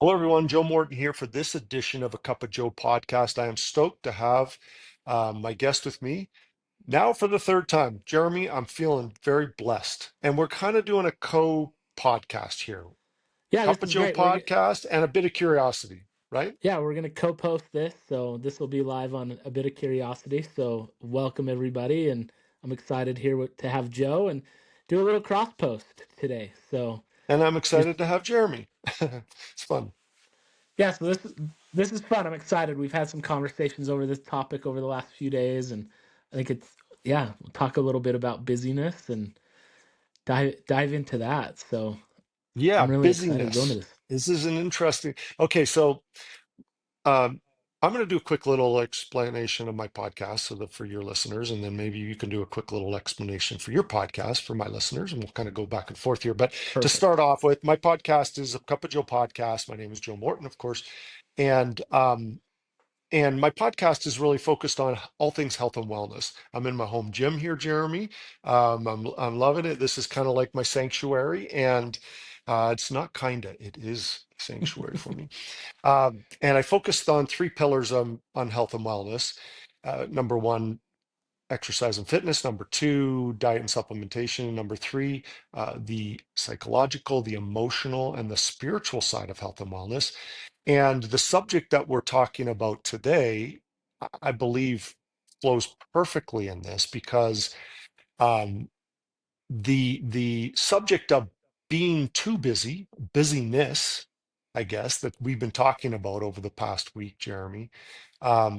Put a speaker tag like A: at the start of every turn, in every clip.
A: Hello, everyone. Joe Morton here for this edition of A Cup of Joe podcast. I am stoked to have my guest with me now for the third time. Jeremy, I'm feeling very blessed. And we're kind of doing a co-podcast here.
B: Yeah, this
A: Cup of
B: is
A: Joe
B: great.
A: podcast and a bit of curiosity, right?
B: We're gonna co-post this, so this will be live on a bit of curiosity. So welcome everybody, and I'm excited here to have Joe and do a little cross post today. So
A: And I'm
B: just
A: excited to have Jeremy. It's fun.
B: yeah, so this is fun. I'm excited. We've had some conversations over this topic over the last few days, and I think it's we'll talk a little bit about busyness and dive into that. So
A: Yeah,
B: I'm really excited to go into
A: busyness.
B: this.
A: This is an interesting. Okay, so Um, I'm going to do a quick little explanation of my podcast so that for your listeners, and then maybe you can do a quick little explanation for your podcast for my listeners, and we'll kind of go back and forth here. But to
B: Perfect.
A: start off with, my podcast is a Cup of Joe podcast. My name is Joe Morton, of course, and my podcast is really focused on all things health and wellness. I'm in my home gym here, Jeremy. I'm loving it. This is kind of like my sanctuary, and it's not kinda, it is sanctuary for me. And I focused on three pillars on health and wellness. Number one, exercise and fitness. Number two, diet and supplementation. Number three, the psychological, the emotional, and the spiritual side of health and wellness. And the subject that we're talking about today, I believe, flows perfectly in this because um, the subject of being too busy, busyness, I guess, that we've been talking about over the past week, Jeremy,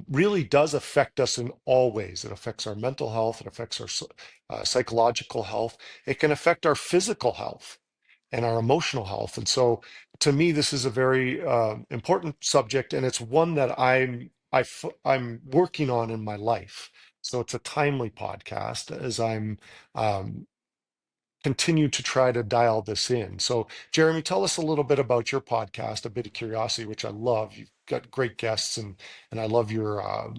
A: really does affect us in all ways. It affects our mental health, it affects our psychological health, it can affect our physical health and our emotional health. And so, to me, this is a very important subject, and it's one that I'm working on in my life. So it's a timely podcast as I'm um, continue to try to dial this in. So, Jeremy, tell us a little bit about your podcast, A Bit of Curiosity, which I love. You've got great guests, and I love your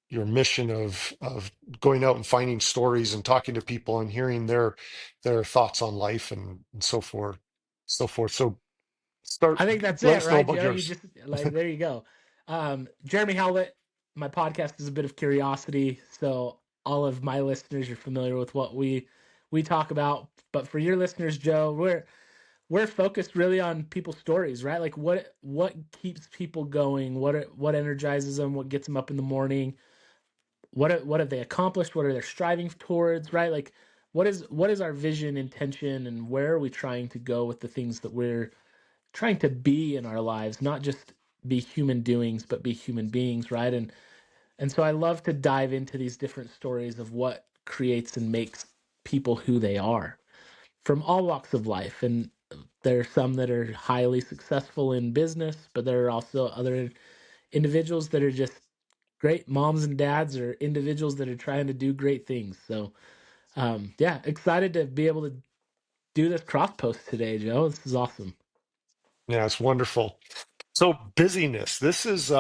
A: your mission of going out and finding stories and talking to people and hearing their thoughts on life and so forth, so forth. So, start.
B: I think that's
A: Let
B: it,
A: us know
B: right,
A: about
B: Joe? You
A: yours.
B: just like there you go. Jeremy Howlett, my podcast is a bit of curiosity, so all of my listeners are familiar with what we talk about. But for your listeners, Joe, we're focused really on people's stories, right? Like what keeps people going, what energizes them, what gets them up in the morning, what have they accomplished, what are they striving towards, right? Like what is our vision, intention, and where are we trying to go with the things that we're trying to be in our lives, not just be human doings, but be human beings, right? And so I love to dive into these different stories of what creates and makes people who they are from all walks of life. And there are some that are highly successful in business, but there are also other individuals that are just great moms and dads, or individuals that are trying to do great things. So excited to be able to do this cross post today, Joe. This is awesome.
A: Yeah, it's wonderful. So, busyness. This is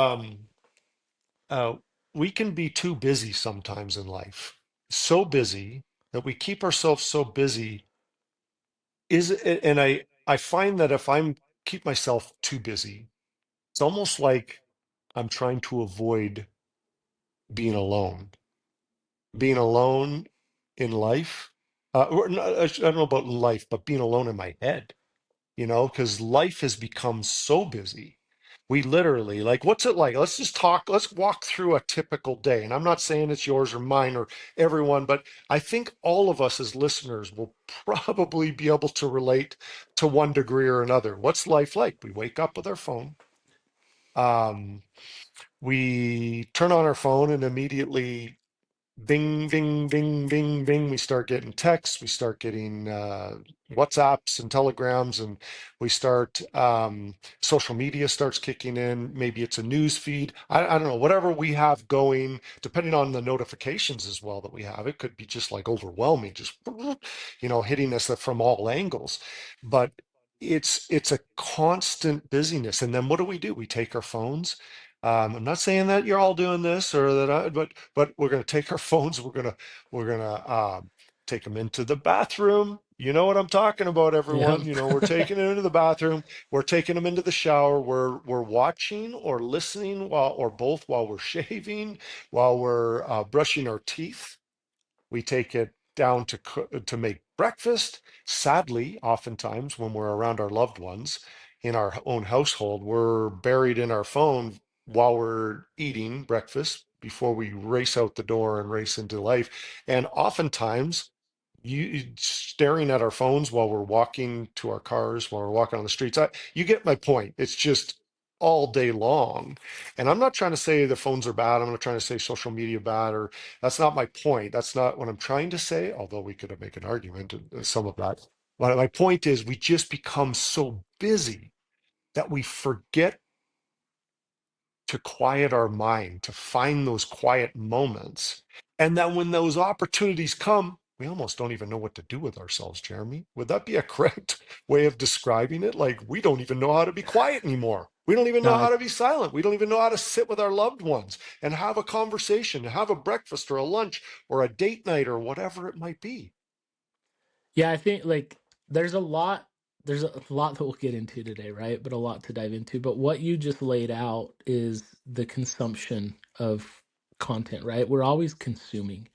A: uh, we can be too busy sometimes in life, so busy that we keep ourselves so busy. And I find that if I'm keep myself too busy, it's almost like I'm trying to avoid being alone. Being alone in life, or I don't know about life, but being alone in my head. Because life has become so busy. We literally, like, what's it like? Let's walk through a typical day. And I'm not saying it's yours or mine or everyone, but I think all of us as listeners will probably be able to relate to one degree or another. What's life like? We wake up with our phone. Um, we turn on our phone and immediately Bing, bing, bing, bing, bing. We start getting texts, we start getting WhatsApps and telegrams, and we start social media starts kicking in. Maybe it's a news feed. I don't know, whatever we have going, depending on the notifications as well that we have. It could be just like overwhelming, just hitting us from all angles. But it's a constant busyness. And then what do? We take our phones. I'm not saying that you're all doing this or that but we're going to take our phones. We're going to take them into the bathroom. You know what I'm talking about,
B: Yep.
A: everyone. We're taking it into the bathroom, we're taking them into the shower, we're watching or listening or both while we're shaving, while we're brushing our teeth. We take it down to make breakfast. Sadly, oftentimes when we're around our loved ones in our own household, we're buried in our phone while we're eating breakfast before we race out the door and race into life. And oftentimes, you staring at our phones while we're walking to our cars, while we're walking on the streets. You get my point. It's just all day long. And I'm not trying to say the phones are bad. I'm not trying to say social media bad, or that's not my point. That's not what I'm trying to say, although we could make an argument some of that. But my point is we just become so busy that we forget to quiet our mind, to find those quiet moments. And then when those opportunities come, we almost don't even know what to do with ourselves, Jeremy. Would that be a correct way of describing it? Like, we don't even know how to be quiet anymore. We don't even know
B: No,
A: how to be silent. We don't even know how to sit with our loved ones and have a conversation, have a breakfast or a lunch or a date night or whatever it might be.
B: yeah, I think like there's a lot there's a lot that we'll get into today, right? But a lot to dive into. But what you just laid out is the consumption of content, right? We're always consuming.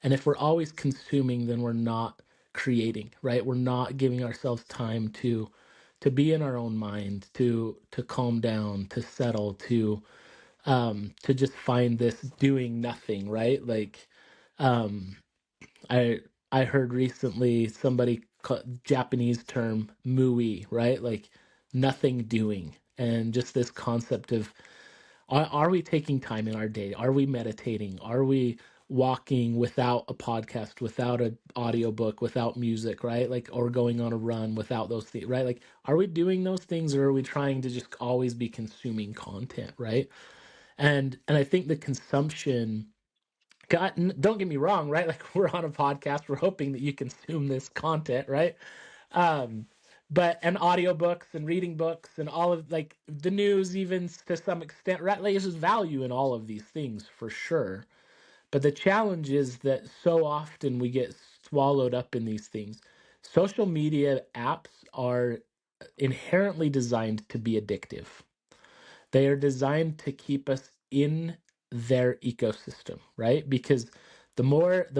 B: And if we're always consuming, then we're not creating, right? We're not giving ourselves time to be in our own mind, to calm down, to settle, to just find this doing nothing, right? Like um I I heard recently somebody Japanese term mui, right? Like nothing doing. And just this concept of are we taking time in our day? Are we meditating? Are we walking without a podcast, without an audiobook, without music, right? Like or going on a run without those things, right? Like are we doing those things or are we trying to just always be consuming content, right? And I think the consumption God, don't get me wrong, right? Like we're on a podcast, we're hoping that you consume this content, right? Um, but and audiobooks and reading books and all of like the news, even to some extent, right? Like there's value in all of these things for sure. But the challenge is that so often we get swallowed up in these things. Social media apps are inherently designed to be addictive. They are designed to keep us in their ecosystem, right? Because the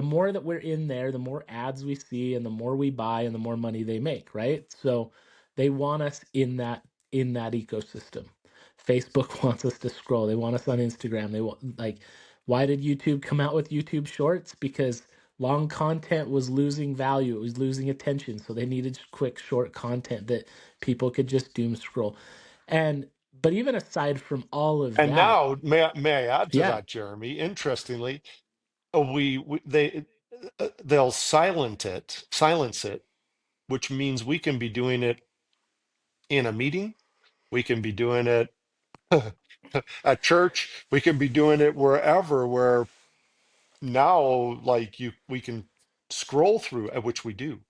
B: more that we're in there, the more ads we see and the more we buy and the more money they make, right? So they want us in that ecosystem. Facebook wants us to scroll. They want us on Instagram. They want like why did YouTube come out with YouTube Shorts? Because long content was losing value. It was losing attention. So they needed quick short content that people could just doom scroll. And but even aside from all of
A: And
B: that,
A: now, may I add to
B: yeah,
A: that, Jeremy? Interestingly, they'll silence it, which means we can be doing it in a meeting. We can be doing it at church. We can be doing it wherever where now, like we can scroll through, which we do.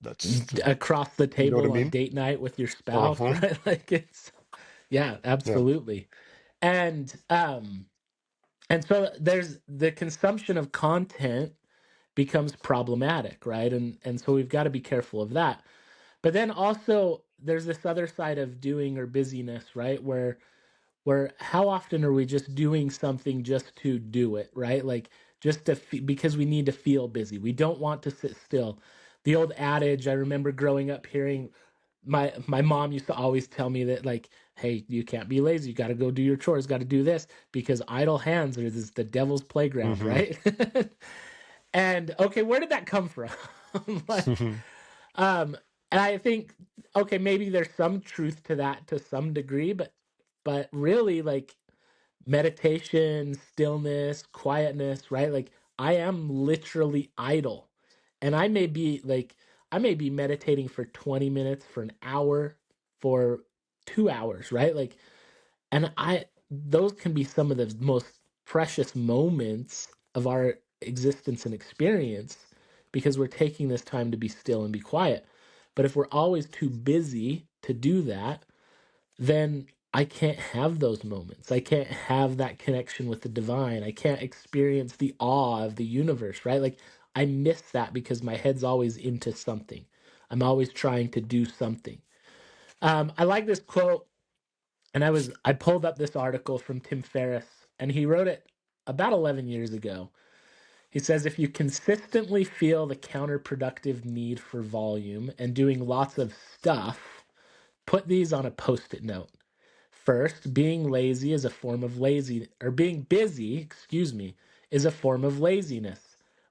A: That's,
B: across the
A: you know what I
B: table on
A: mean?
B: date night with your spouse,
A: Uh-huh.
B: right? Like it's yeah,
A: Yeah.
B: absolutely. And so there's the consumption of content becomes problematic, right? And so we've got to be careful of that. But then also there's this other side of doing or busyness, right? Where how often are we just doing something just to do it, right? Like just to because we need to feel busy. We don't want to sit still. The old adage I remember growing up hearing my mom used to always tell me that like, hey, you can't be lazy. You got to go do your chores. Got to do this because idle hands are this the devil's playground,
A: Hmm.
B: right? And okay, where did that come from? Like, um, and I think okay, maybe there's some truth to that to some degree, but really like meditation, stillness, quietness, right? Like I am literally idle. And I may be meditating for 20 minutes, for an hour, for 2 hours, right? Like and I those can be some of the most precious moments of our existence and experience because we're taking this time to be still and be quiet. But if we're always too busy to do that, then I can't have those moments. I can't have that connection with the divine. I can't experience the awe of the universe, right? Like I miss that because my head's always into something. I'm always trying to do something. I like this quote, and I pulled up this article from Tim Ferriss, and he wrote it about 11 years ago. He says, if you consistently feel the counterproductive need for volume and doing lots of stuff, put these on a post-it note. First, being lazy is a form of lazy, or being busy, excuse me, is a form of laziness,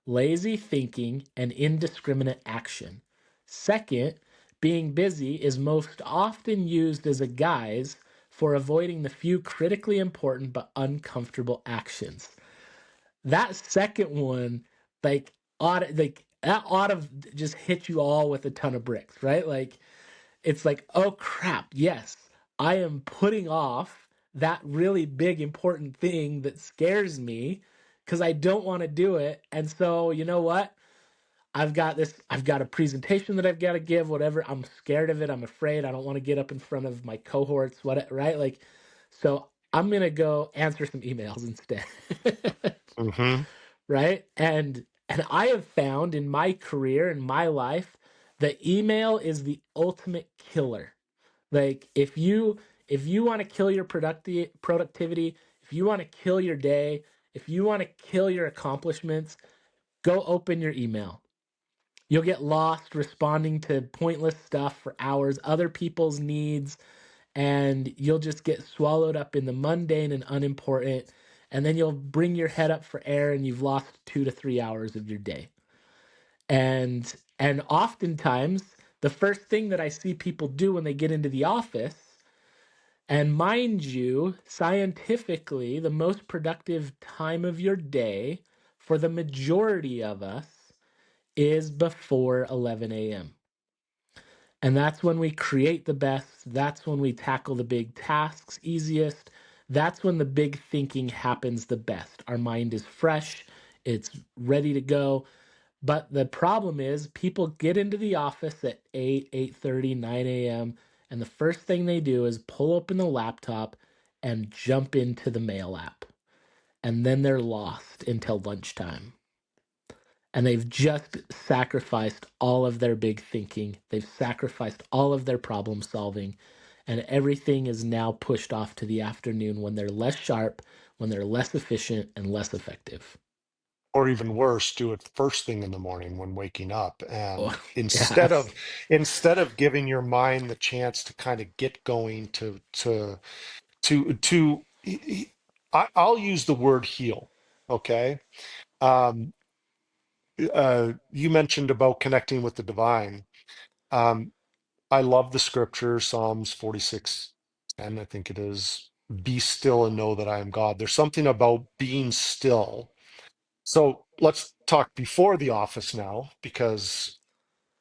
B: lazy thinking, and indiscriminate action. Second, being busy is most often used as a guise for avoiding the few critically important but uncomfortable actions. That second one, like that ought to just hit you all with a ton of bricks, right? Like it's like, oh crap, yes, I am putting off that really big important thing that scares me because I don't want to do it. And so, you know what? I've got a presentation that I've got to give, whatever. I'm scared of it. I'm afraid. I don't want to get up in front of my cohorts, what, right? Like, so I'm going to go answer some emails instead.
A: Hmm.
B: Right? And I have found in my career, in my life, that email is the ultimate killer. Like if you want to kill your productivity, if you want to kill your day, if you want to kill your accomplishments, go open your email. You'll get lost responding to pointless stuff for hours, other people's needs, and you'll just get swallowed up in the mundane and unimportant. And then you'll bring your head up for air and you've lost 2 to 3 hours of your day. And oftentimes the first thing that I see people do when they get into the office, and mind you, scientifically, the most productive time of your day for the majority of us is before 11 a.m. And that's when we create the best. That's when we tackle the big tasks easiest. That's when the big thinking happens the best. Our mind is fresh, it's ready to go. But the problem is people get into the office at 8, 8:30, 9 a.m. and the first thing they do is pull open the laptop and jump into the mail app. And then they're lost until lunchtime. And they've just sacrificed all of their big thinking. They've sacrificed all of their problem solving. And everything is now pushed off to the afternoon when they're less sharp, when they're less efficient and less effective.
A: Or even worse, do it first thing in the morning when waking up.
B: Oh,
A: And instead
B: yes.
A: of giving your mind the chance to kind of get going to I'll use the word heal. Okay. Um, you mentioned about connecting with the divine. Um, I love the scripture, Psalms 46:10, I think it is. Be still and know that I am God. There's something about being still. So let's talk before the office now, because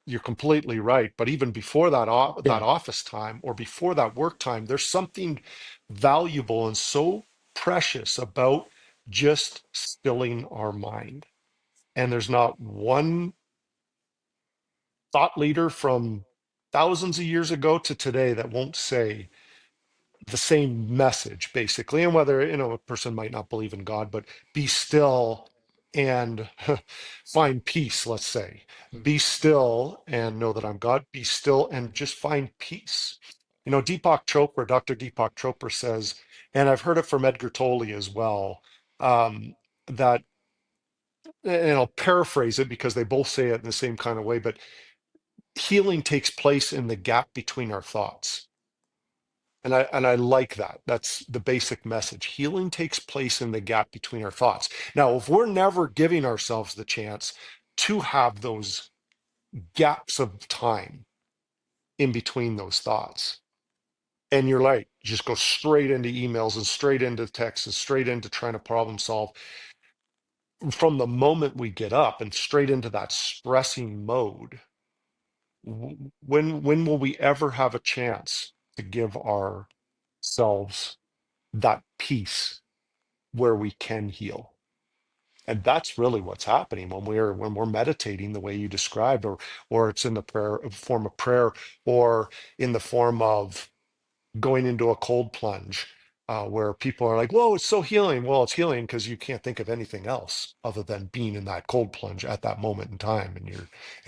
A: you're completely right. But even before that
B: Yeah.
A: office time or before that work time, there's something valuable and so precious about just stilling our mind. And there's not one thought leader from thousands of years ago to today that won't say the same message, basically. And whether, a person might not believe in God, but be still and find peace, let's say. Be still and know that I'm God. Be still and just find peace. Dr. Deepak Chopra says, and I've heard it from Edgar Tolle as well, that, and I'll paraphrase it because they both say it in the same kind of way, but healing takes place in the gap between our thoughts. And I like that. That's the basic message. Healing takes place in the gap between our thoughts. Now, if we're never giving ourselves the chance to have those gaps of time in between those thoughts, and you're like, just go straight into emails and straight into texts and straight into trying to problem solve from the moment we get up and straight into that stressing mode, when will we ever have a chance to give ourselves that peace where we can heal? And that's really what's happening when we're meditating the way you described, or it's in the form of prayer, or in the form of going into a cold plunge. where people are like, "Whoa, it's so healing." Well, it's healing because you can't think of anything else other than being in that cold plunge at that moment in time, and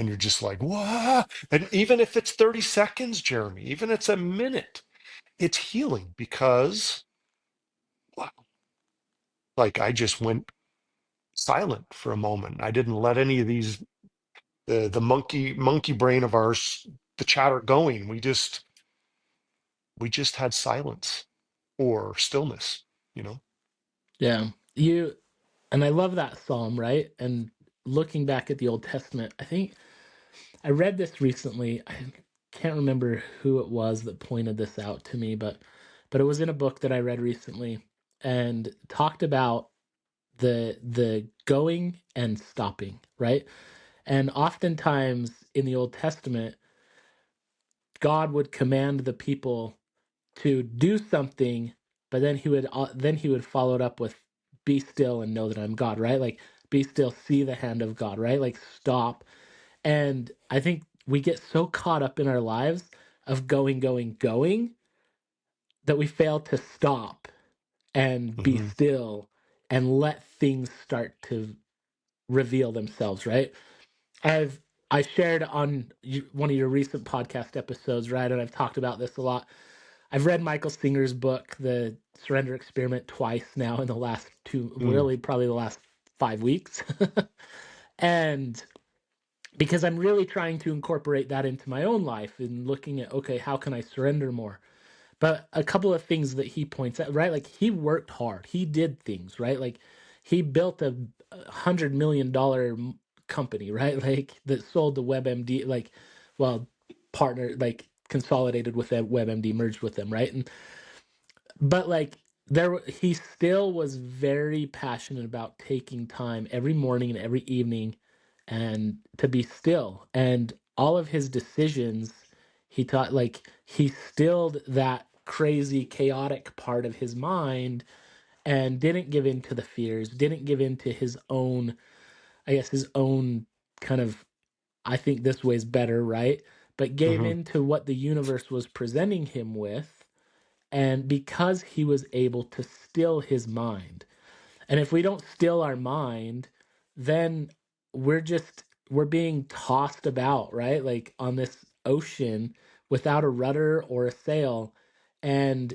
A: you're just like, "What?" And even if it's 30 seconds, Jeremy, even if it's a minute, it's healing because, wow, like I just went silent for a moment. I didn't let any of these the monkey brain of ours, the chatter going. We just had silence or stillness, you know.
B: Yeah. You and I love that psalm, right? And looking back at the Old Testament, I think I read this recently. I can't remember who it was that pointed this out to me, but it was in a book that I read recently and talked about the going and stopping, right? And oftentimes in the Old Testament, God would command the people to do something, but then he would follow it up with be still and know that I'm God, right? Like be still, see the hand of God, right? Like stop. And I think we get so caught up in our lives of going, going, going that we fail to stop and be
A: Hmm.
B: still and let things start to reveal themselves, right? I've I shared on one of your recent podcast episodes, right? And I've talked about this a lot. I've read Michael Singer's book, The Surrender Experiment, twice now in the last
A: Mm.
B: really probably the last 5 weeks. And because I'm really trying to incorporate that into my own life and looking at, okay, how can I surrender more? But a couple of things that he points out, right? Like he worked hard, he did things, right? Like he built $100 million company, right? Like that sold to WebMD, like, well, partner, like consolidated with that WebMD, merged with them, right? And but like there he still was very passionate about taking time every morning and every evening and to be still, and all of his decisions he taught, like he stilled that crazy chaotic part of his mind and didn't give in to the fears, didn't give in to his own, I guess his own kind of, I think this way's better, right? But gave
A: Hmm.
B: in to what the universe was presenting him with, and because he was able to still his mind. And if we don't still our mind, then we're being tossed about, right? Like on this ocean without a rudder or a sail. And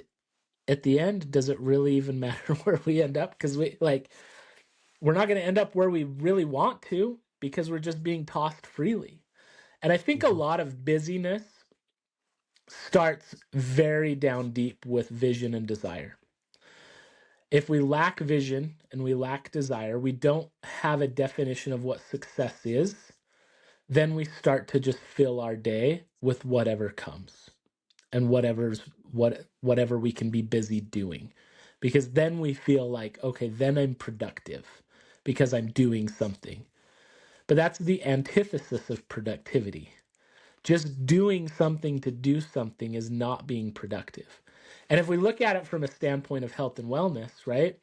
B: at the end, does it really even matter where we end up? Because we're not going to end up where we really want to because we're just being tossed freely. And I think a
A: Hmm.
B: lot of busyness starts very down deep with vision and desire. If we lack vision and we lack desire, we don't have a definition of what success is, then we start to just fill our day with whatever comes and whatever we can be busy doing. Because then we feel like, okay, then I'm productive because I'm doing something. But that's the antithesis of productivity. Just doing something to do something is not being productive. And if we look at it from a standpoint of health and wellness, right?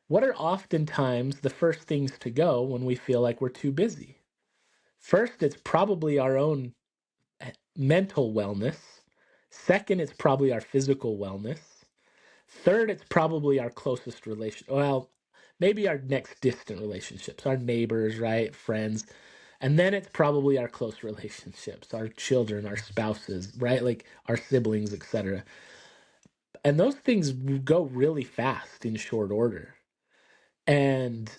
B: What are oftentimes the first things to go when we feel like we're too busy? First, it's probably our own mental wellness. Second, it's probably our physical wellness. Third, it's probably our closest relation. Well, maybe our next distant relationships, our neighbors, right? Friends. And then it's probably our close relationships, our children, our spouses, right? Like our siblings, etc. And those things go really fast in short order. And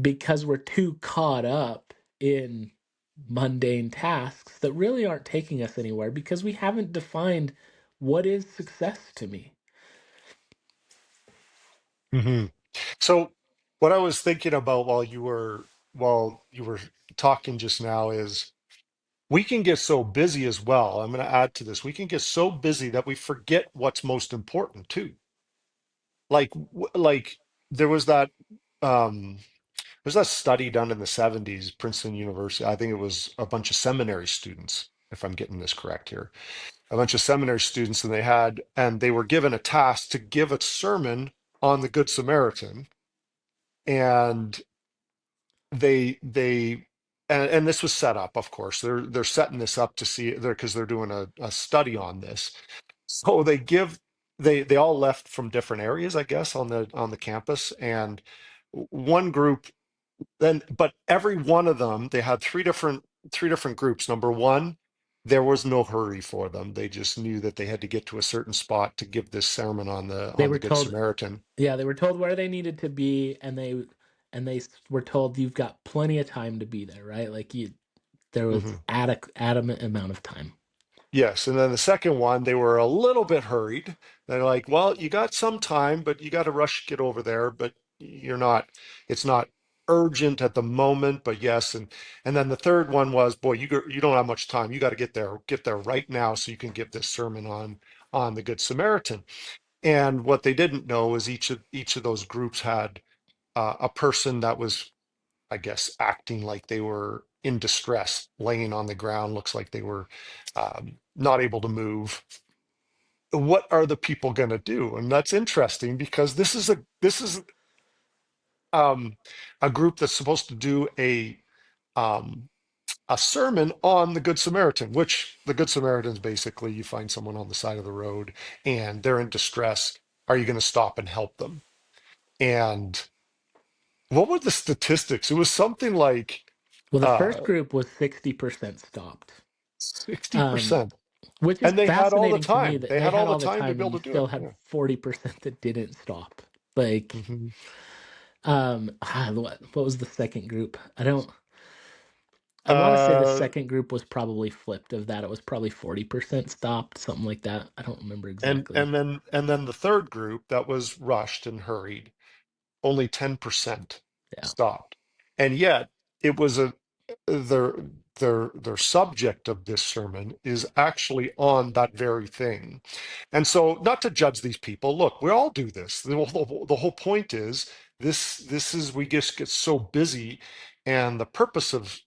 B: because we're too caught up in mundane tasks that really aren't taking us anywhere because we haven't defined what is success to me.
A: Hmm. So what I was thinking about while you were talking just now is we can get so busy as well. I'm going to add to this. We can get so busy that we forget what's most important too. Like there was that um there's that study done in the 70s, Princeton University. I think it was a bunch of seminary students, if I'm getting this correct here. A bunch of seminary students, and they were given a task to give a sermon on the Good Samaritan. And they and this was set up, of course. They're setting this up to see there because they're doing a study on this. So they give they all left from different areas, I guess, on the campus. And one group then, but every one of them, they had three different groups. Number one, there was no hurry for them. They just knew that they had to get to a certain spot to give this sermon
B: They
A: on the
B: were
A: Good
B: told,
A: Samaritan.
B: yeah, they were told where they needed to be, and were told you've got plenty of time to be there, right? Like there was
A: Mhm.
B: adamant amount of time.
A: Yes, and then the second one, they were a little bit hurried. They're like, "Well, you got some time, but you got to rush get over there, but you're not, it's not urgent at the moment, but yes." And then the third one was, "Boy, you don't have much time. You got to get there right now so you can give this sermon on the Good Samaritan." And what they didn't know is each of those groups had a person that was, I guess, acting like they were in distress, laying on the ground, looks like they were not able to move. What are the people going to do? And that's interesting because this is a group that's supposed to do um, a sermon on the Good Samaritan, which the Good Samaritan is basically you find someone on the side of the road and they're in distress. Are you going to stop and help them? And what were the statistics? It was something like
B: Well, the first
A: uh,
B: group was 60% stopped, um,
A: 60%.
B: which is
A: And they had all the
B: fascinating to me
A: time.
B: that
A: They
B: they
A: had
B: had
A: all the
B: all the
A: time to
B: time
A: be
B: and
A: able
B: you
A: to do it.
B: still had
A: Yeah.
B: 40% that didn't stop. Like,
A: Hmm.
B: what was the second group? I want to say the
A: Uh,
B: second group was probably flipped of that. It was probably 40% stopped, something like that. I don't remember
A: and
B: exactly.
A: and then the third group that was rushed and hurried, only 10%
B: Yeah.
A: stopped. And yet it was a their their subject of this sermon is actually on that very thing. And so not to judge these people, look, we all do this. The whole point is this is we just get so busy, and the purpose of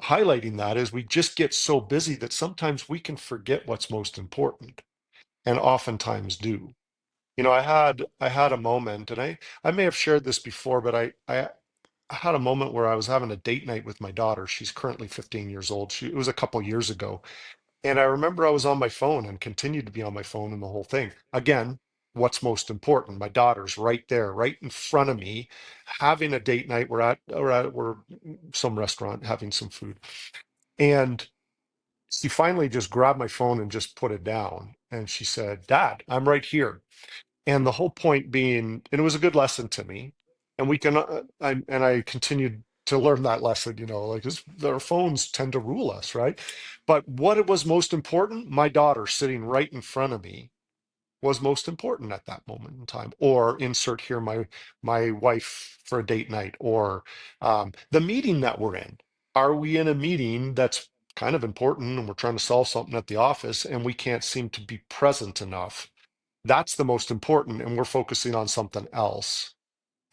A: highlighting that is we just get so busy that sometimes we can forget what's most important, and oftentimes do. I had a moment, and I may have shared this before, but I had a moment where I was having a date night with my daughter. She's currently 15 years old. It was a couple years ago. And I remember I was on my phone and continued to be on my phone in the whole thing. Again, what's most important? My daughter's right there, right in front of me, having a date night. We're some restaurant having some food. And she finally just grabbed my phone and just put it down. And she said, "Dad, I'm right here." And the whole point being, and it was a good lesson to me. And I continued to learn that lesson, like our phones tend to rule us, right? But what it was most important, my daughter sitting right in front of me was most important at that moment in time. Or insert here my wife for a date night, or the meeting that we're in. Are we in a meeting that's kind of important and we're trying to solve something at the office and we can't seem to be present enough? That's the most important, and we're focusing on something else,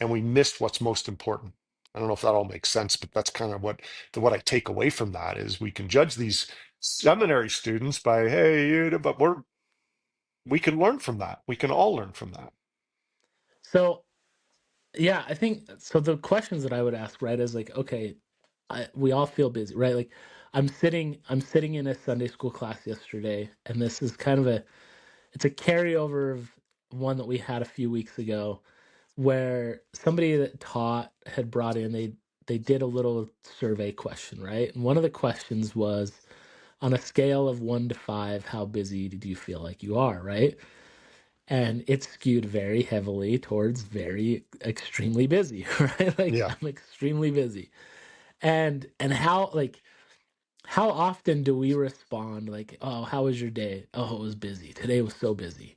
A: and we missed what's most important. I don't know if that all makes sense, but that's kind of what I take away from that is we can judge these seminary students by, hey, but we can learn from that. We can all learn from that.
B: So, yeah, I think so. The questions that I would ask, right, is like, okay, we all feel busy, right? Like, I'm sitting in a Sunday school class yesterday, and this is kind of it's a carryover of one that we had a few weeks ago, where somebody that taught had brought in they did a little survey question, right? And one of the questions was on a scale of 1 to 5, how busy do you feel like you are, right? And it's skewed very heavily towards very extremely busy, right? Like
A: Yeah.
B: I'm extremely busy. And how often do we respond like, "Oh, how was your day? Oh, it was busy. Today was so busy."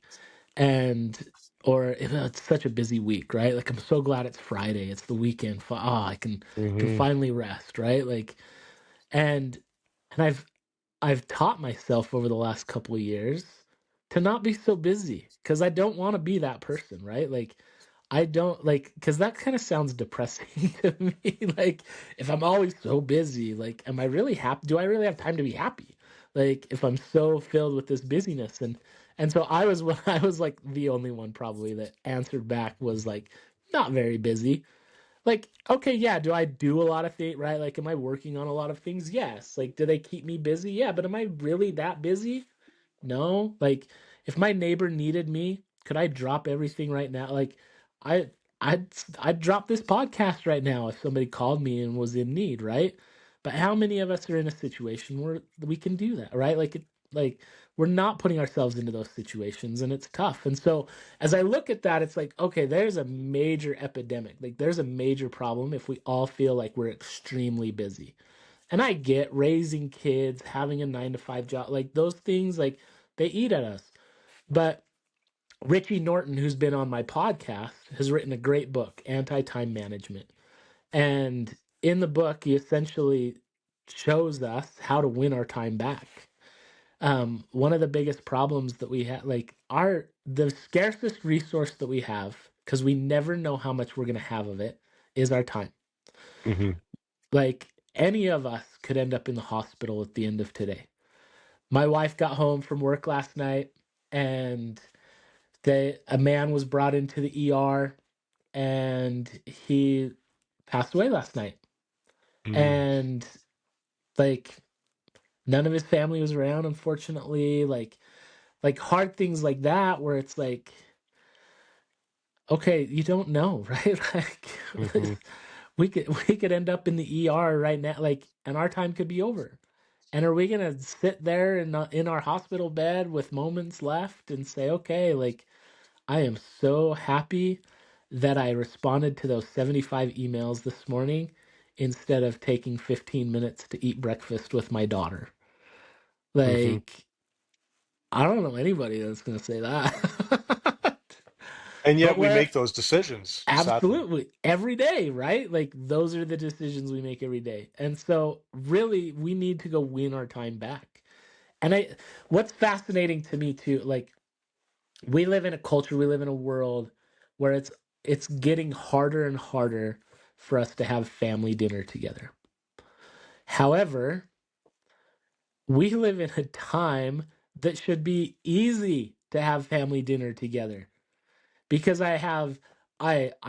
B: And or it's such a busy week, right? Like I'm so glad it's Friday. It's the weekend. I can
A: Hmm.
B: finally rest, right? Like and and I've taught myself over the last couple of years to not be so busy because I don't want to be that person, right? Like I don't like because that kind of sounds depressing to me. Like if I'm always so busy, like am I really happy? Do I really have time to be happy? Like if I'm so filled with this busyness and so I was I was like the only one probably that answered back was like not very busy. Like, okay, yeah, do I do a lot of things, right? Like, am I working on a lot of things? Yes. Like, do they keep me busy? Yeah, but am I really that busy? No. Like, if my neighbor needed me could I drop everything right now? Like, I I'd drop this podcast right now if somebody called me and was in need, right? But how many of us are in a situation where we can do that, right? Like we're not putting ourselves into those situations, and it's tough. And so as I look at that, it's like, okay, there's a major epidemic. Like there's a major problem if we all feel like we're extremely busy. And I get raising kids, having a 9 to 5 job, like those things, like they eat at us. But Richie Norton, who's been on my podcast, has written a great book, Anti-Time Management. And in the book, he essentially shows us how to win our time back. One of the biggest problems that we have, like the scarcest resource that we have, because we never know how much we're going to have of it, is our time.
A: Hmm.
B: Like any of us could end up in the hospital at the end of today. My wife got home from work last night, and a man was brought into the ER, and he passed away last night.
A: Mm.
B: And like none of his family was around, unfortunately. Like hard things like that, where it's like, okay, you don't know, right? Like
A: Hmm.
B: we could end up in the ER right now, like, and our time could be over. And are we gonna sit there in our hospital bed with moments left and say, okay, like I am so happy that I responded to those 75 emails this morning instead of taking 15 minutes to eat breakfast with my daughter.
A: Hmm.
B: Like, I don't know anybody that's going to say that.
A: And
B: But
A: yet we
B: we're
A: make those decisions, sadly.
B: absolutely every day, right? Like, those are the decisions we make every day. And so, really, we need to go win our time back. And what's fascinating to me too, like, we live in a culture, we live in a world where it's getting harder and harder for us to have family dinner together. However, we live in a time that should be easy to have family dinner together because I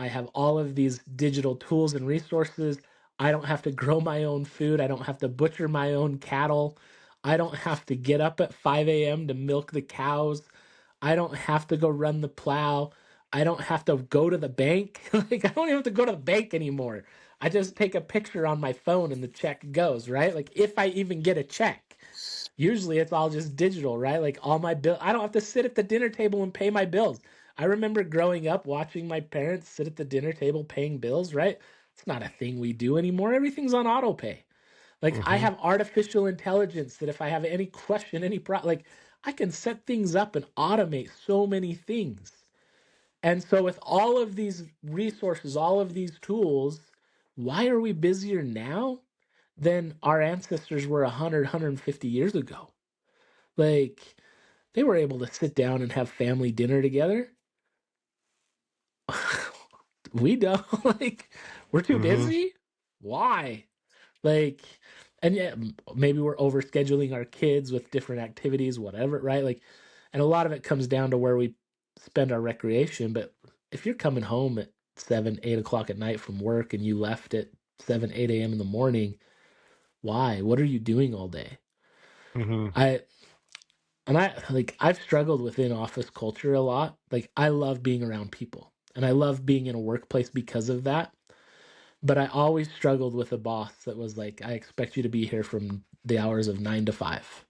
B: have all of these digital tools and resources. I don't have to grow my own food. I don't have to butcher my own cattle. I don't have to get up at 5 a.m. to milk the cows. I don't have to go run the plow. I don't have to go to the bank. Like I don't even have to go to the bank anymore. I just take a picture on my phone and the check goes, right? Like if I even get a check. Usually it's all just digital, right? Like all my bill I don't have to sit at the dinner table and pay my bills. I remember growing up watching my parents sit at the dinner table paying bills, right? It's not a thing we do anymore. Everything's on auto pay. Like I
A: Hmm.
B: have artificial intelligence that if I have any question, like I can set things up and automate so many things. And so with all of these resources, all of these tools, why are we busier now than our ancestors were 150 years ago? Like they were able to sit down and have family dinner together. We don't. Like we're too
A: Hmm.
B: busy. Why? Like, and yeah, maybe we're overscheduling our kids with different activities, whatever, right? Like, and a lot of it comes down to where we spend our recreation. But if you're coming home at 7, 8 o'clock at night from work and you left at 7, 8 a.m. in the morning, why? What are you doing all day?
A: Hmm.
B: I I've struggled with in office culture a lot. Like I love being around people and I love being in a workplace because of that. But I always struggled with a boss that was like, I expect you to be here from the hours of 9 to 5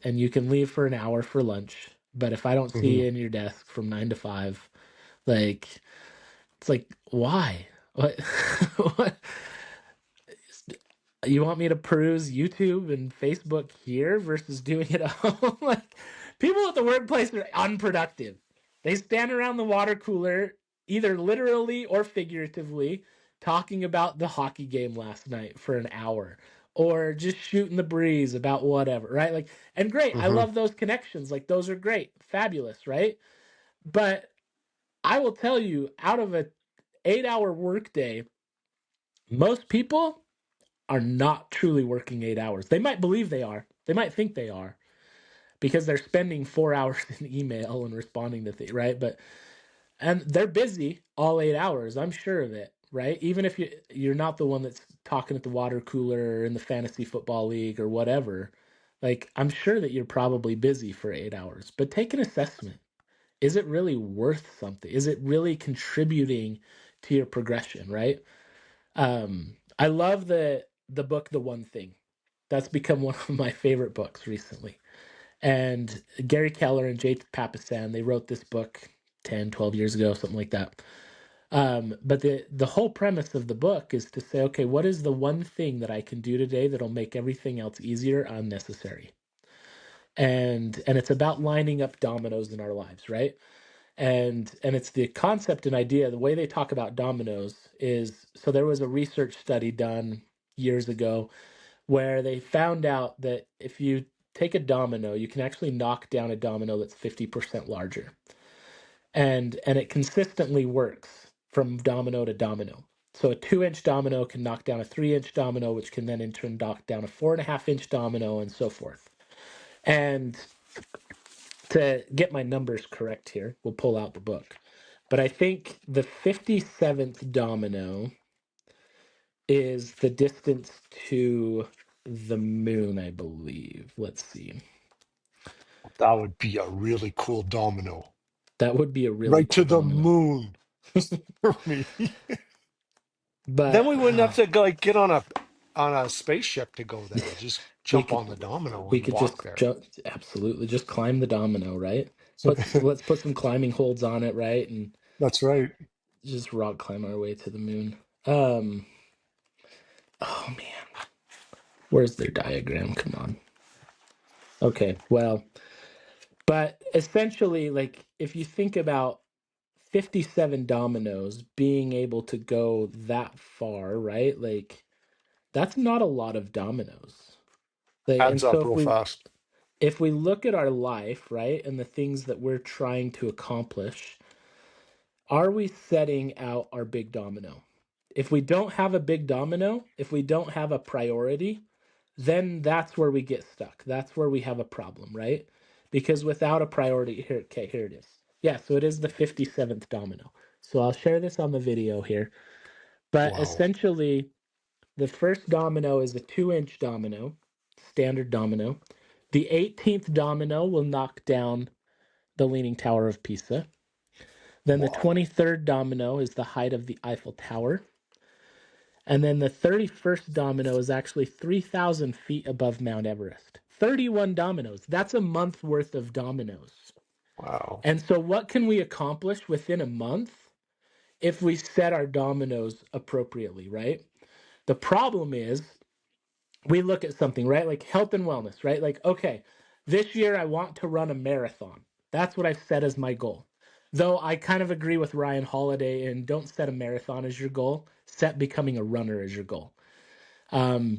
B: and you can leave for an hour for lunch. But if I don't see
A: Hmm.
B: you in your desk from 9 to 5, like, it's like, why? What? What? You want me to peruse YouTube and Facebook here versus doing it at home? Like, people at the workplace are unproductive. They stand around the water cooler, either literally or figuratively, talking about the hockey game last night for an hour or just shooting the breeze about whatever, right? Like, and great, I
A: Hmm.
B: love those connections. Like, those are great, fabulous, right? But I will tell you, out of a 8 hour workday, most people are not truly working 8 hours. They might believe they are. They might think they are because they're spending 4 hours in email and responding to things, right? And they're busy all 8 hours. I'm sure of it, right? Even if you're not the one that's talking at the water cooler or in the fantasy football league or whatever, like I'm sure that you're probably busy for 8 hours. But take an assessment. is it really worth something? Is it really contributing to your progression, right? I love the book The One Thing. That's become one of my favorite books recently. And Gary Keller and Jay Papasan, they wrote this book 10, 12 years ago, something like that. But the whole premise of the book is to say, okay, what is the one thing that I can do today that'll make everything else easier, unnecessary? And it's about lining up dominoes in our lives, right? And it's the concept and idea. The way they talk about dominoes is, so there was a research study done years ago where they found out that if you take a domino, you can actually knock down a domino that's 50% larger. And it consistently works from domino to domino. So a 2-inch domino can knock down a 3-inch domino, which can then in turn knock down a 4.5-inch domino, and so forth. And to get my numbers correct here, we'll pull out the book. But I think the 57th domino is the distance to the moon, I believe. Let's see.
A: That would be a really cool domino.
B: That would be a really
A: Right
B: cool
A: to the
B: domino.
A: moon for me. Then
B: But
A: we wouldn't have to like get on a spaceship to go there. Just
B: we
A: jump
B: could
A: on the domino
B: we
A: and
B: could just
A: walk there.
B: jump, absolutely just climb the domino, right? Let's put some climbing holds on it, right? And
A: That's right.
B: just rock climb our way to the moon. Um oh man, where's their diagram? Come on. Okay, well, but essentially, like, if you think about 57 dominoes being able to go that far, right? Like, that's not a lot of dominoes. Like, and
A: Adds
B: so
A: up real fast.
B: if we look at our life, right, and the things that we're trying to accomplish, are we setting out our big domino? If we don't have a big domino, if we don't have a priority, then that's where we get stuck. That's where we have a problem, right? Because without a priority, here, okay, here it is. Yeah, so it is the 57th domino. So I'll share this on the video here. But
A: Wow.
B: essentially, the first domino is a 2-inch domino, standard domino. The 18th domino will knock down the Leaning Tower of Pisa. Then the
A: Wow.
B: 23rd domino is the height of the Eiffel Tower. And then the 31st domino is actually 3,000 feet above Mount Everest. 31 dominoes. That's a month worth of dominoes.
A: Wow.
B: And so, what can we accomplish within a month if we set our dominoes appropriately, right? The problem is we look at something, right? Like health and wellness, right? Like, okay, this year I want to run a marathon. That's what I've set as my goal. Though I kind of agree with Ryan Holiday and don't set a marathon as your goal, set becoming a runner as your goal.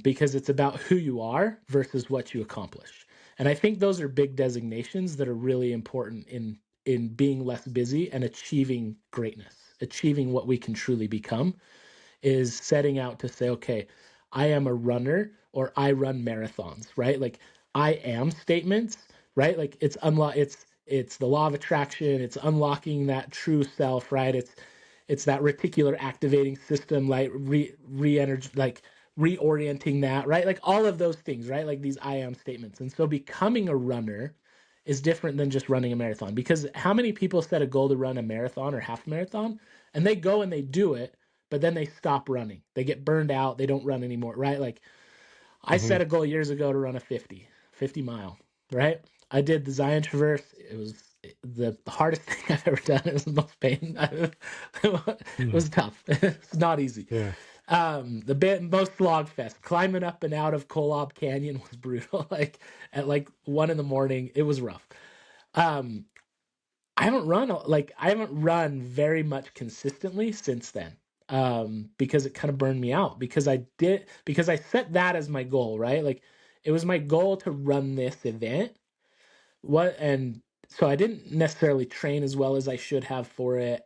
B: Because it's about who you are versus what you accomplish. And I think those are big designations that are really important in being less busy and achieving greatness, achieving what we can truly become is setting out to say, okay, I am a runner or I run marathons, right? Like I am statements, right? Like it's the law of attraction, it's unlocking that true self, right? It's that reticular activating system, like re-energy, like reorienting that, right? Like all of those things, right? Like these I am statements. And so becoming a runner is different than just running a marathon because how many people set a goal to run a marathon or half marathon and they go and they do it, but then they stop running. They get burned out. They don't run anymore, right? Like I
A: Hmm.
B: set a goal years ago to run a 50 mile, right? I did the Zion Traverse. It was the hardest thing I've ever done. It was the most pain. It was tough. It's not easy.
A: Yeah.
B: Most slog fest. Climbing up and out of Kolob Canyon was brutal. Like at like 1 in the morning, it was rough. Um, I haven't run very much consistently since then. Because it kind of burned me out because I set that as my goal, right? Like it was my goal to run this event. And so I didn't necessarily train as well as I should have for it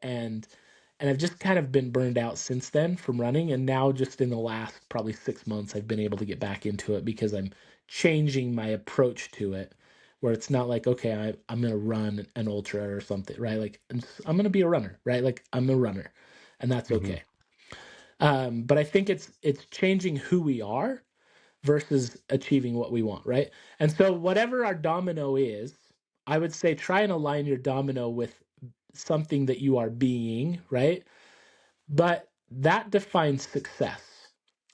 B: and I've just kind of been burned out since then from running and now just in the last probably 6 months I've been able to get back into it because I'm changing my approach to it where it's not like okay I'm gonna run an ultra or something, right? Like I'm gonna be a runner, right? Like I'm a runner and that's
A: Hmm.
B: okay. But I think it's changing who we are versus achieving what we want, right? And so whatever our domino is, I would say try and align your domino with something that you are being, right? But that defines success.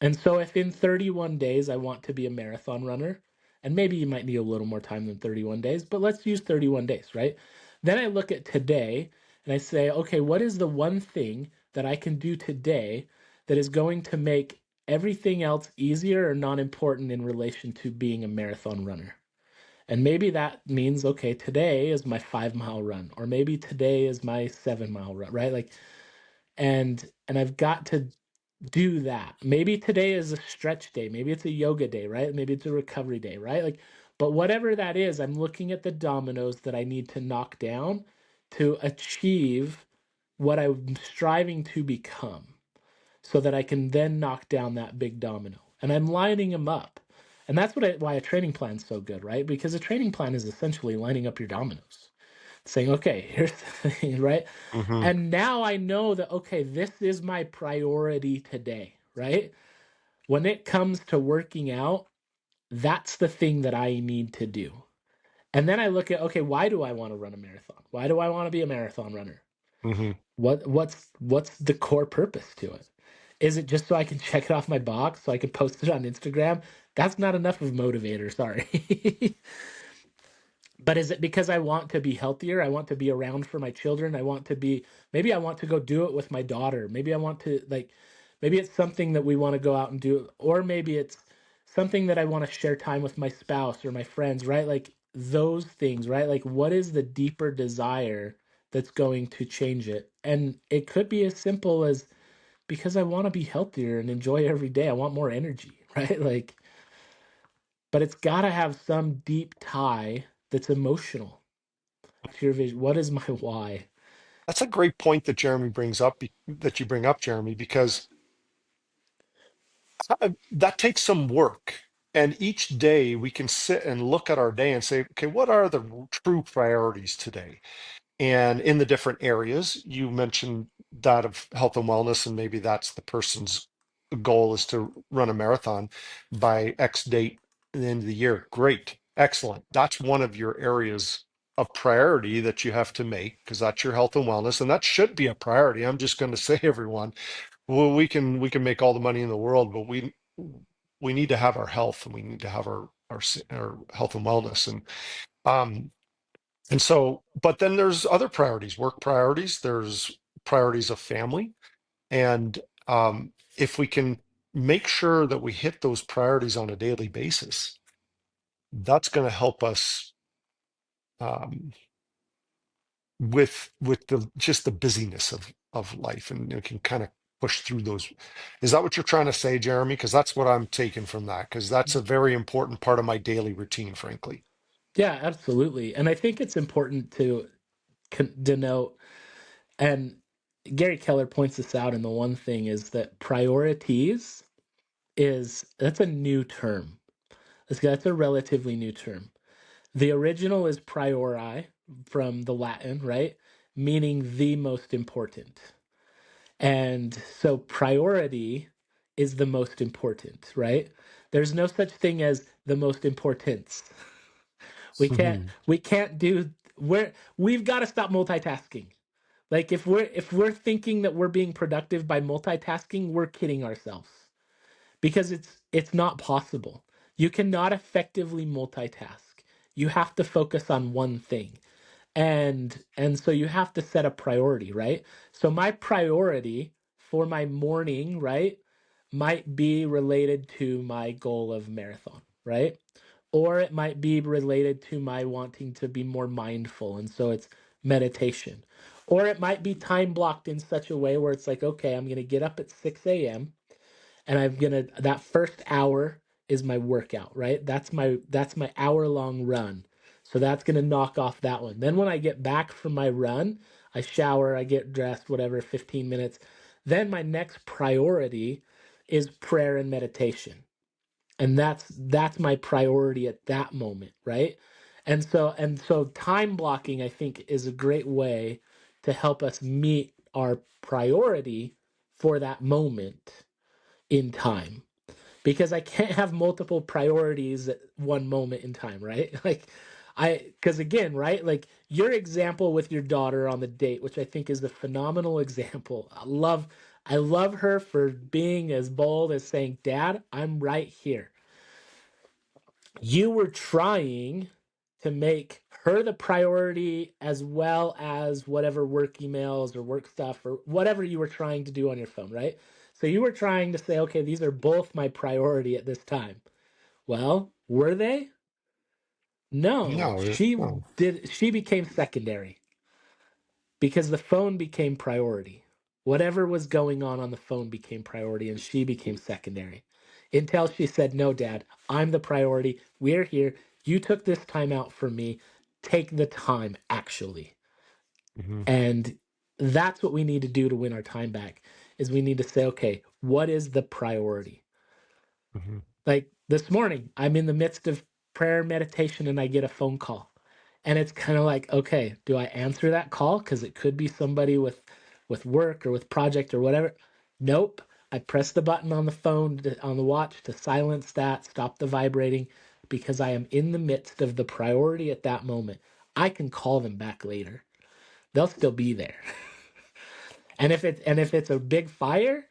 B: And so if in 31 days I want to be a marathon runner, and maybe you might need a little more time than 31 days, but let's use 31 days, right? Then I look at today and I say, okay, what is the one thing that I can do today that is going to make everything else easier or non important in relation to being a marathon runner? And maybe that means, okay, today is my 5 mile run, or maybe today is my 7 mile run, right? Like, and I've got to do that. Maybe today is a stretch day, maybe it's a yoga day, right? Maybe it's a recovery day, right? Like, but whatever that is, I'm looking at the dominoes that I need to knock down to achieve what I'm striving to become so that I can then knock down that big domino. And I'm lining them up. And that's why a training plan is so good, right? Because a training plan is essentially lining up your dominoes, saying, okay, here's the thing, right?
A: Hmm.
B: And now I know that, okay, this is my priority today, right? When it comes to working out, that's the thing that I need to do. And then I look at, okay, why do I want to run a marathon? Why do I want to be a marathon runner?
A: Hmm.
B: What's the core purpose to it? Is it just so I can check it off my box so I can post it on Instagram? That's not enough of a motivator, sorry. But is it because I want to be healthier? I want to be around for my children. Maybe I want to go do it with my daughter. Maybe I want to, like, maybe it's something that we want to go out and do, or maybe it's something that I want to share time with my spouse or my friends, right? Like those things, right? Like, what is the deeper desire that's going to change it? And it could be as simple as because I want to be healthier and enjoy every day. I want more energy, right? Like, but it's got to have some deep tie that's emotional to your vision. What is my why?
A: That's a great point that Jeremy brings up, that you bring up, Jeremy, because that takes some work. And each day we can sit and look at our day and say, okay, what are the true priorities today? And in the different areas, you mentioned that of health and wellness, and maybe that's the person's goal is to run a marathon by X date at the end of the year. Great, excellent. That's one of your areas of priority that you have to make because that's your health and wellness, and that should be a priority. I'm just going to say, everyone, well, we can make all the money in the world, but we need to have our health and we need to have our health and wellness, um and so, but then there's other priorities, work priorities, there's priorities of family. And if we can make sure that we hit those priorities on a daily basis, that's going to help us um, with the just the busyness of life, and you can kind of push through those. Is that what you're trying to say, Jeremy? Because that's what I'm taking from that, because that's a very important part of my daily routine, frankly.
B: Yeah, absolutely. And I think it's important to denote, and Gary Keller points this out in the one thing is that priorities that's a new term. That's a relatively new term. The original is priori from the Latin, right? Meaning the most important. And so priority is the most important, right? There's no such thing as the most importance. We can't do we've got to stop multitasking. Like if we're thinking that we're being productive by multitasking, we're kidding ourselves. Because it's not possible. You cannot effectively multitask. You have to focus on one thing. And so you have to set a priority, right? So my priority for my morning, right, might be related to my goal of marathon, right? Or it might be related to my wanting to be more mindful, and so it's meditation. Or it might be time blocked in such a way where it's like, okay, I'm going to get up at 6 a.m. and that first hour is my workout, right? That's my hour long run. So that's going to knock off that one. Then when I get back from my run, I shower, I get dressed, whatever, 15 minutes. Then my next priority is prayer and meditation. And that's my priority at that moment, right? And so time blocking, I think, is a great way to help us meet our priority for that moment in time, because I can't have multiple priorities at one moment in time, right? Like Because again, right? Like your example with your daughter on the date, which I think is a phenomenal example. I love her for being as bold as saying, Dad, I'm right here. You were trying to make her the priority as well as whatever work emails or work stuff or whatever you were trying to do on your phone, right? So you were trying to say, okay, these are both my priority at this time. Well, were they? No,
A: No, no.
B: she became secondary because the phone became priority. Whatever was going on the phone became priority and she became secondary. Until she said, "No, Dad, I'm the priority. We're here. You took this time out for me. Take the time actually."
A: Hmm.
B: And that's what we need to do to win our time back is we need to say, "Okay, what is the priority?"
A: Hmm.
B: Like this morning, I'm in the midst of prayer meditation and I get a phone call. And it's kind of like, okay, do I answer that call? Because it could be somebody with work or with project or whatever. Nope. I press the button on the phone on the watch to silence that, stop the vibrating, because I am in the midst of the priority at that moment. I can call them back later. They'll still be there. And if it's a big fire,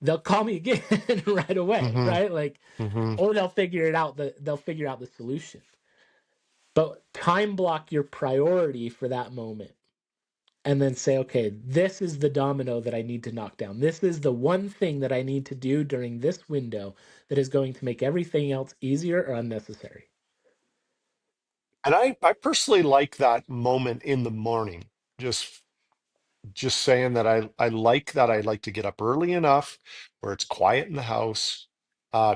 B: they'll call me again right away,
A: Hmm.
B: right? Like,
A: Hmm.
B: or they'll figure out the solution. But time block your priority for that moment and then say, okay, this is the domino that I need to knock down. This is the one thing that I need to do during this window that is going to make everything else easier or unnecessary.
A: And I personally like that moment in the morning. Just just saying that I like that. I like to get up early enough where it's quiet in the house,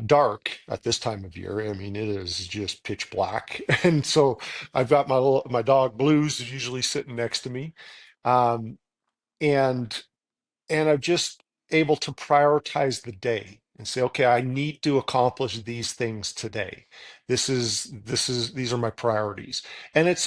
A: dark at this time of year. I mean, it is just pitch black, and so I've got my dog Blues is usually sitting next to me, um, and I'm just able to prioritize the day and say, okay, I need to accomplish these things today. These are my priorities. And it's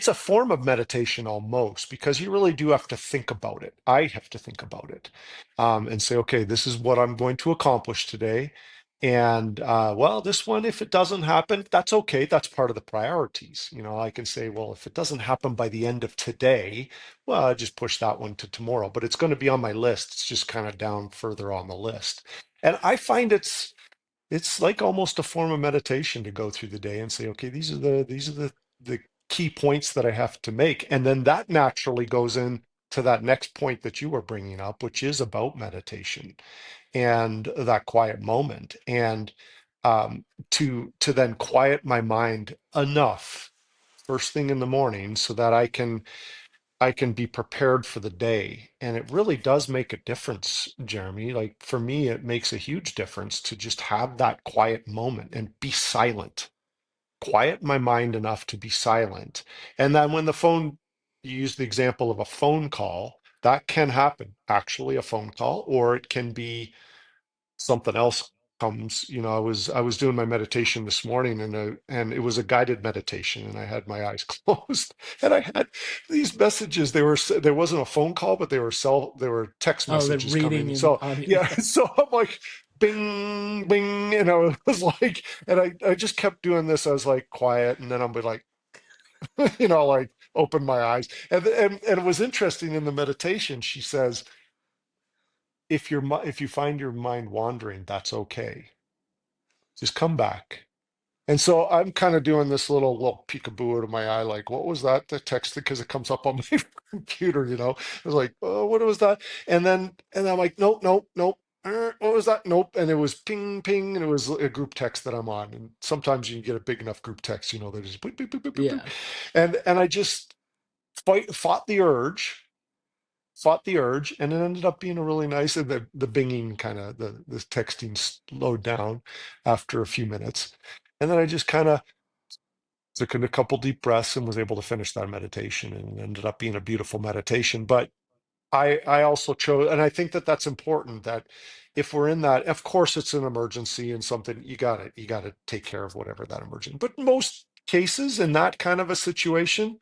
A: a form of meditation almost because you really do have to think about it. I have to think about it, and say, okay, this is what I'm going to accomplish today. And well, this one, if it doesn't happen, that's okay. That's part of the priorities. I can say, well, if it doesn't happen by the end of today, well, I just push that one to tomorrow, but it's going to be on my list. It's just kind of down further on the list. And I find it's like almost a form of meditation to go through the day and say, okay, these are the key points that I have to make. And then that naturally goes in to that next point that you were bringing up, which is about meditation and that quiet moment and to then quiet my mind enough first thing in the morning so that I can be prepared for the day. And it really does make a difference, Jeremy. Like for me, it makes a huge difference to just have that quiet moment and be silent, quiet my mind enough to be silent. And then when the phone, you use the example of a phone call, that can happen, actually, a phone call, or it can be something else comes. I was doing my meditation this morning and it was a guided meditation and I had my eyes closed and I had these messages. There wasn't a phone call, but they were text
B: Oh, they're
A: messages coming.
B: reading
A: And
B: in
A: so
B: on
A: yeah,
B: yeah.
A: so I'm like bing bing, and I was like, and I just kept doing this. I was like quiet, and then I'll be like, like open my eyes. And it was interesting in the meditation. She says, if you find your mind wandering, that's okay. Just come back. And so I'm kind of doing this little peekaboo out of my eye, like, what was that? The text, because it comes up on my computer. I was like, oh, what was that? And I'm like, nope, nope, nope. What was that? Nope. And it was ping, ping, and it was a group text that I'm on. And sometimes you get a big enough group text, they're just boop, boop, boop, boop, boop, boop.
B: Yeah.
A: And I just fought the urge, and it ended up being a really nice, and the binging kind of the texting slowed down after a few minutes. And then I just kind of took in a couple deep breaths and was able to finish that meditation, and it ended up being a beautiful meditation. But I also chose, and I think that that's important, that if we're in that, of course it's an emergency and something, you got to take care of whatever that emergency. But most cases in that kind of a situation,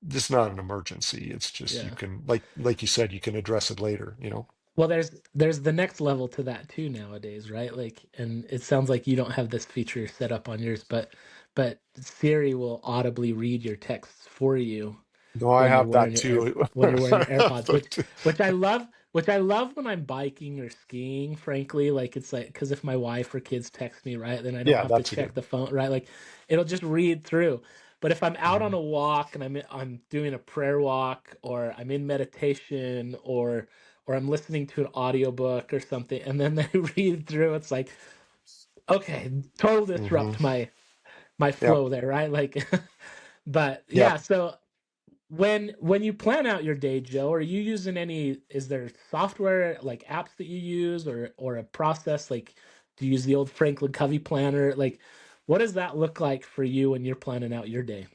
A: this is not an emergency. It's just you
B: Yeah.
A: can, like you said, you can address it later.
B: Well, there's the next level to that too nowadays, right? Like, and it sounds like you don't have this feature set up on yours, but but Siri will audibly read your texts for you
A: No, I
B: when you're
A: have
B: wearing
A: that
B: your
A: too.
B: when you're wearing your
A: I have
B: AirPods,
A: that too.
B: which I love when I'm biking or skiing, frankly. Like it's like because if my wife or kids text me, right, then I don't
A: Yeah,
B: have to
A: that's a
B: check
A: good.
B: the phone, right? Like it'll just read through. But if I'm out on
A: Mhm.
B: a walk and I'm doing a prayer walk or I'm in meditation or I'm listening to an audiobook or something and then they read through, it's like, okay, total
A: Mhm.
B: disrupt my
A: Yep.
B: flow there, right? Like but yeah,
A: Yep.
B: so when you plan out your day, Joe, are you using any, is there software like apps that you use or a process like do you use the old Franklin Covey planner? Like what does that look like for you when you're planning out your day?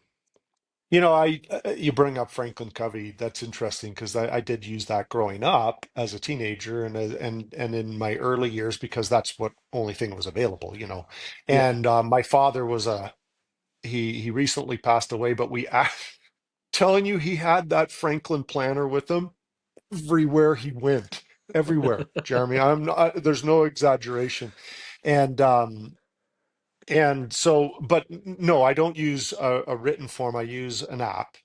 A: You bring up Franklin Covey. That's interesting because I did use that growing up as a teenager and in my early years because that's what only thing was available.
B: Yeah.
A: And my father was he recently passed away, but telling you he had that Franklin planner with him everywhere he went, everywhere. Jeremy, I'm not, there's no exaggeration, and so, but no, I don't use a written form. I use an app,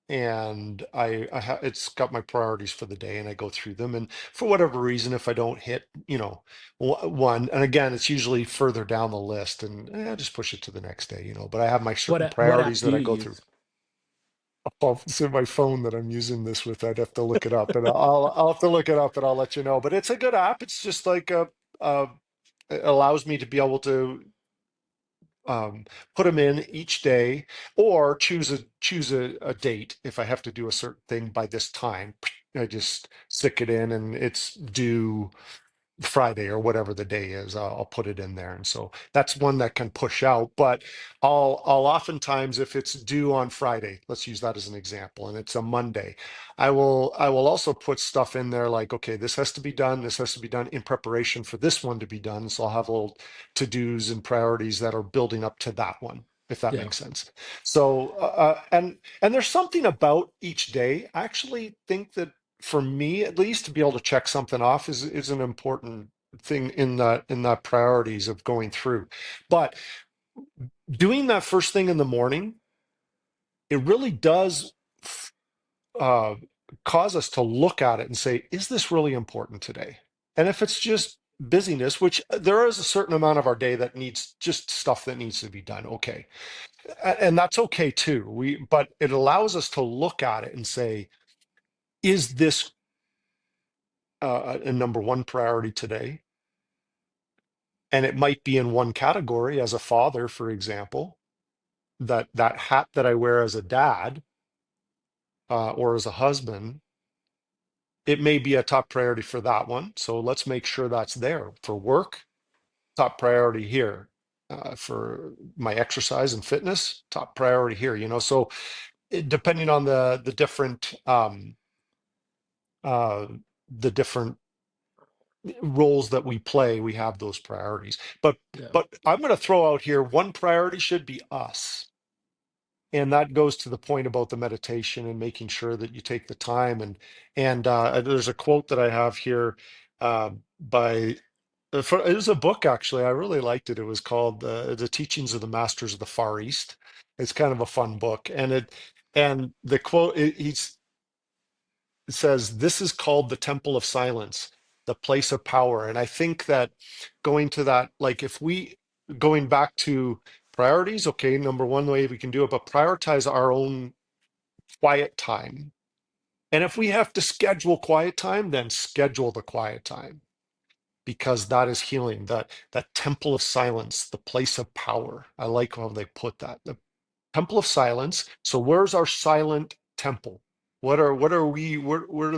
A: and it's got my priorities for the day, and I go through them. And for whatever reason, if I don't hit, one, and again, it's usually further down the list, and I just push it to the next day. But I have my certain
B: What app
A: priorities
B: do
A: that I
B: you
A: go through.
B: use?
A: Oh, it's in my phone that I'm using this with. I'd have to look it up, and I'll have to look it up, and I'll let you know. But it's a good app. It's just like a it allows me to be able to um, put them in each day or choose a date if I have to do a certain thing by this time. I just stick it in and it's due Friday or whatever the day is. I'll put it in there, and so that's one that can push out. But I'll oftentimes, if it's due on Friday, let's use that as an example, and it's a Monday, I will also put stuff in there like, okay, this has to be done. This has to be done in preparation for this one to be done. So I'll have little to-dos and priorities that are building up to that one, if that
B: Yeah.
A: makes sense. So and there's something about each day. I actually think that for me at least to be able to check something off is an important thing in that priorities of going through. But doing that first thing in the morning, it really does uh, cause us to look at it and say, is this really important today? And if it's just busyness, which there is a certain amount of our day that needs just stuff that needs to be done, okay, and that's okay too. But it allows us to look at it and say, is this a number one priority today? And it might be in one category as a father, for example, that hat that I wear as a dad or as a husband, it may be a top priority for that one. So let's make sure that's there. For work, top priority here. For my exercise and fitness, top priority here. So depending on uh, the different roles that we play, we have those priorities. But
B: Yeah.
A: but I'm going to throw out here one priority should be us. And that goes to the point about the meditation and making sure that you take the time. And there's a quote that I have here by it was a book actually. I really liked it. It was called The Teachings of the Masters of the Far East. It's kind of a fun book, and the quote it says, "This is called the Temple of Silence, the place of power." And I think that going to that, like if we going back to priorities, okay, number one way we can do it, but prioritize our own quiet time. And if we have to schedule quiet time, then schedule the quiet time because that is healing. That temple of silence, the place of power. I like how they put that. The temple of silence. So where's our silent temple? What are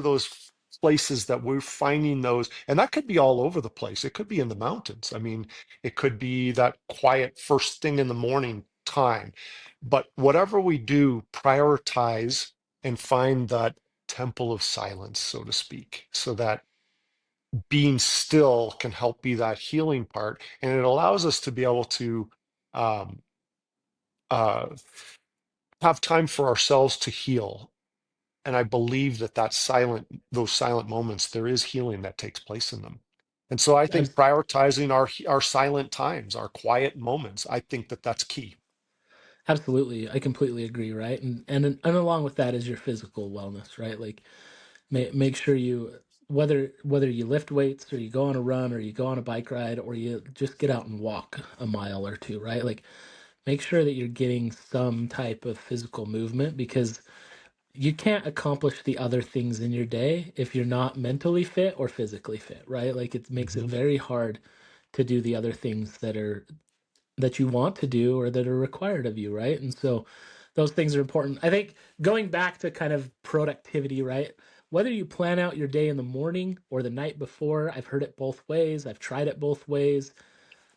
A: those places that we're finding those? And that could be all over the place. It could be in the mountains. I mean, it could be that quiet first thing in the morning time. But whatever we do, prioritize and find that temple of silence, so to speak, so that being still can help be that healing part. And it allows us to be able to um, uh, have time for ourselves to heal. And I believe those silent moments, there is healing that takes place in them. And so I think
B: Abs-
A: prioritizing our silent times, our quiet moments, I think that that's key.
B: Absolutely. I completely agree, right? And along with that is your physical wellness, right? Like make sure you whether you lift weights or you go on a run or you go on a bike ride or you just get out and walk a mile or two, right? Like make sure that you're getting some type of physical movement because you can't accomplish the other things in your day if you're not mentally fit or physically fit, right? Like it makes it
A: Hmm.
B: very hard to do the other things that you want to do or that are required of you, right? And so those things are important. I think going back to kind of productivity, right? Whether you plan out your day in the morning or the night before, I've heard it both ways. I've tried it both ways.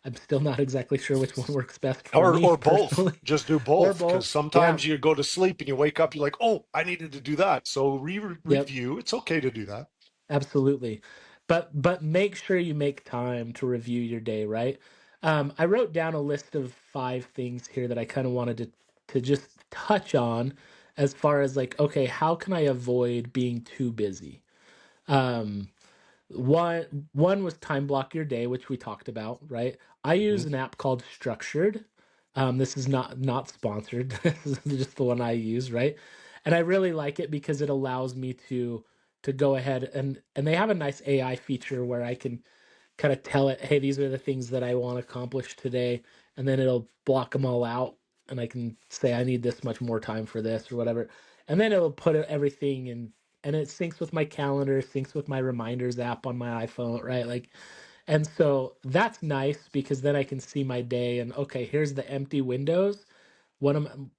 B: I'm still not exactly sure which one works best for me
A: Or both.
B: personally,
A: Just do
B: or
A: both, because
B: both. Yeah.
A: sometimes you go to sleep and you wake up, you're like, oh, I needed to do that. So
B: Yep.
A: review. It's okay to do that.
B: Absolutely. But make sure you make time to review your day, right? I wrote down a list of 5 things here that I kind of wanted to just touch on as far as like, okay, how can I avoid being too busy? Um, one was time block your day, which we talked about, right? I
A: Hmm.
B: use an app called Structured. This is not sponsored. This is just the one I use, right? And I really like it because it allows me to go ahead and they have a nice AI feature where I can kind of tell it, hey, these are the things that I want to accomplish today, and then it'll block them all out, and I can say I need this much more time for this or whatever, and then it'll put everything in, and it syncs with my calendar, syncs with my reminders app on my iPhone, right? Like, and so that's nice because then I can see my day and okay, here's the empty windows. What am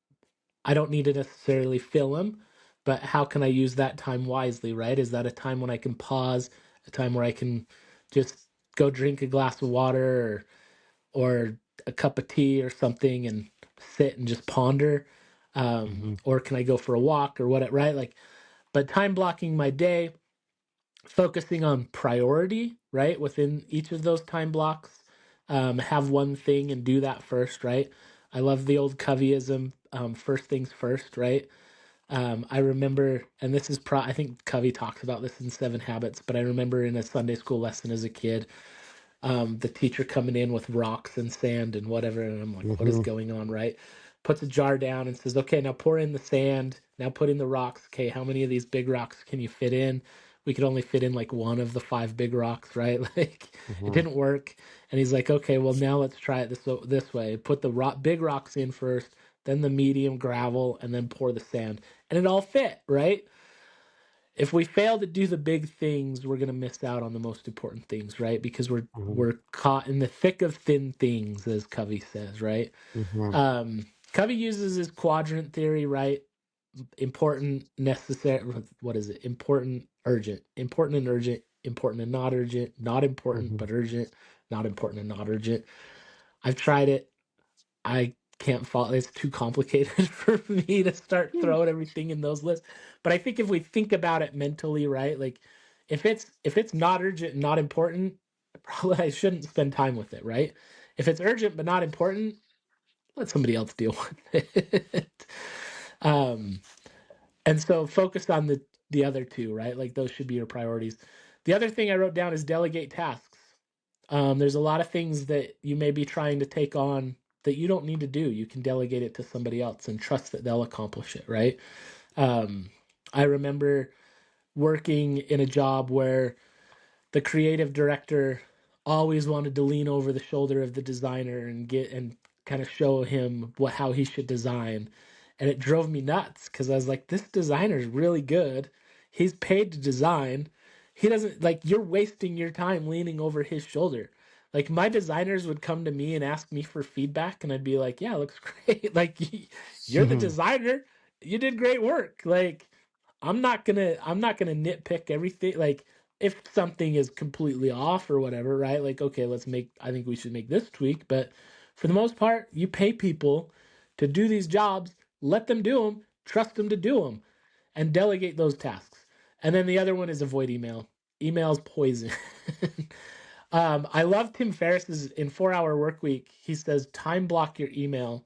B: I don't need to necessarily fill them, but how can I use that time wisely, right? Is that a time when I can pause, a time where I can just go drink a glass of water or a cup of tea or something and sit and just ponder?
A: Hmm.
B: Or can I go for a walk or what, right? Like, but time blocking my day, focusing on priority, right? Within each of those time blocks, have one thing and do that first, right? I love the old Coveyism, first things first, right? I remember, and this is I think Covey talks about this in Seven Habits, but I remember in a Sunday school lesson as a kid, the teacher coming in with rocks and sand and whatever, and I'm like, what is
A: Hmm.
B: going on, right? Puts a jar down and says, okay, now pour in the sand, now put in the rocks. Okay, how many of these big rocks can you fit in? We could only fit in like one of the 5 big rocks, right? Like it
A: Hmm.
B: didn't work. And he's like, okay, well now let's try it this way. Put the big rocks in first, then the medium gravel, and then pour the sand, and it all fit, right? If we fail to do the big things, we're going to miss out on the most important things, right? Because
A: Hmm.
B: we're caught in the thick of thin things, as Covey says, right?
A: Hmm.
B: Covey uses his quadrant theory, right? Important, necessary. What is it? Important and urgent, important and not urgent, not important
A: Hmm.
B: but urgent, not important and not urgent. I've tried it. I can't follow. It's too complicated for me to start throwing everything in those lists. But I think if we think about it mentally, right? Like if it's not urgent and not important, probably I shouldn't spend time with it, right? If it's urgent but not important, let somebody else deal with it. um, and so focus on the other two, right? Like those should be your priorities. The other thing I wrote down is delegate tasks. There's a lot of things that you may be trying to take on that you don't need to do. You can delegate it to somebody else and trust that they'll accomplish it, right? Um, I remember working in a job where the creative director always wanted to lean over the shoulder of the designer and get and kind of show him how he should design, and it drove me nuts because I was like, this designer's really good, he's paid to design, he doesn't, like, you're wasting your time leaning over his shoulder. Like my designers would come to me and ask me for feedback and I'd be like, yeah, it looks great. Like you're the designer, you did great work. Like I'm not gonna nitpick everything. Like if something is completely off or whatever, right? Like, okay, I think we should make this tweak. But for the most part, you pay people to do these jobs, let them do them, trust them to do them, and delegate those tasks. And then the other one is avoid email. Email's poison. I love Tim Ferriss's in 4 Hour Work Week. He says, time block your email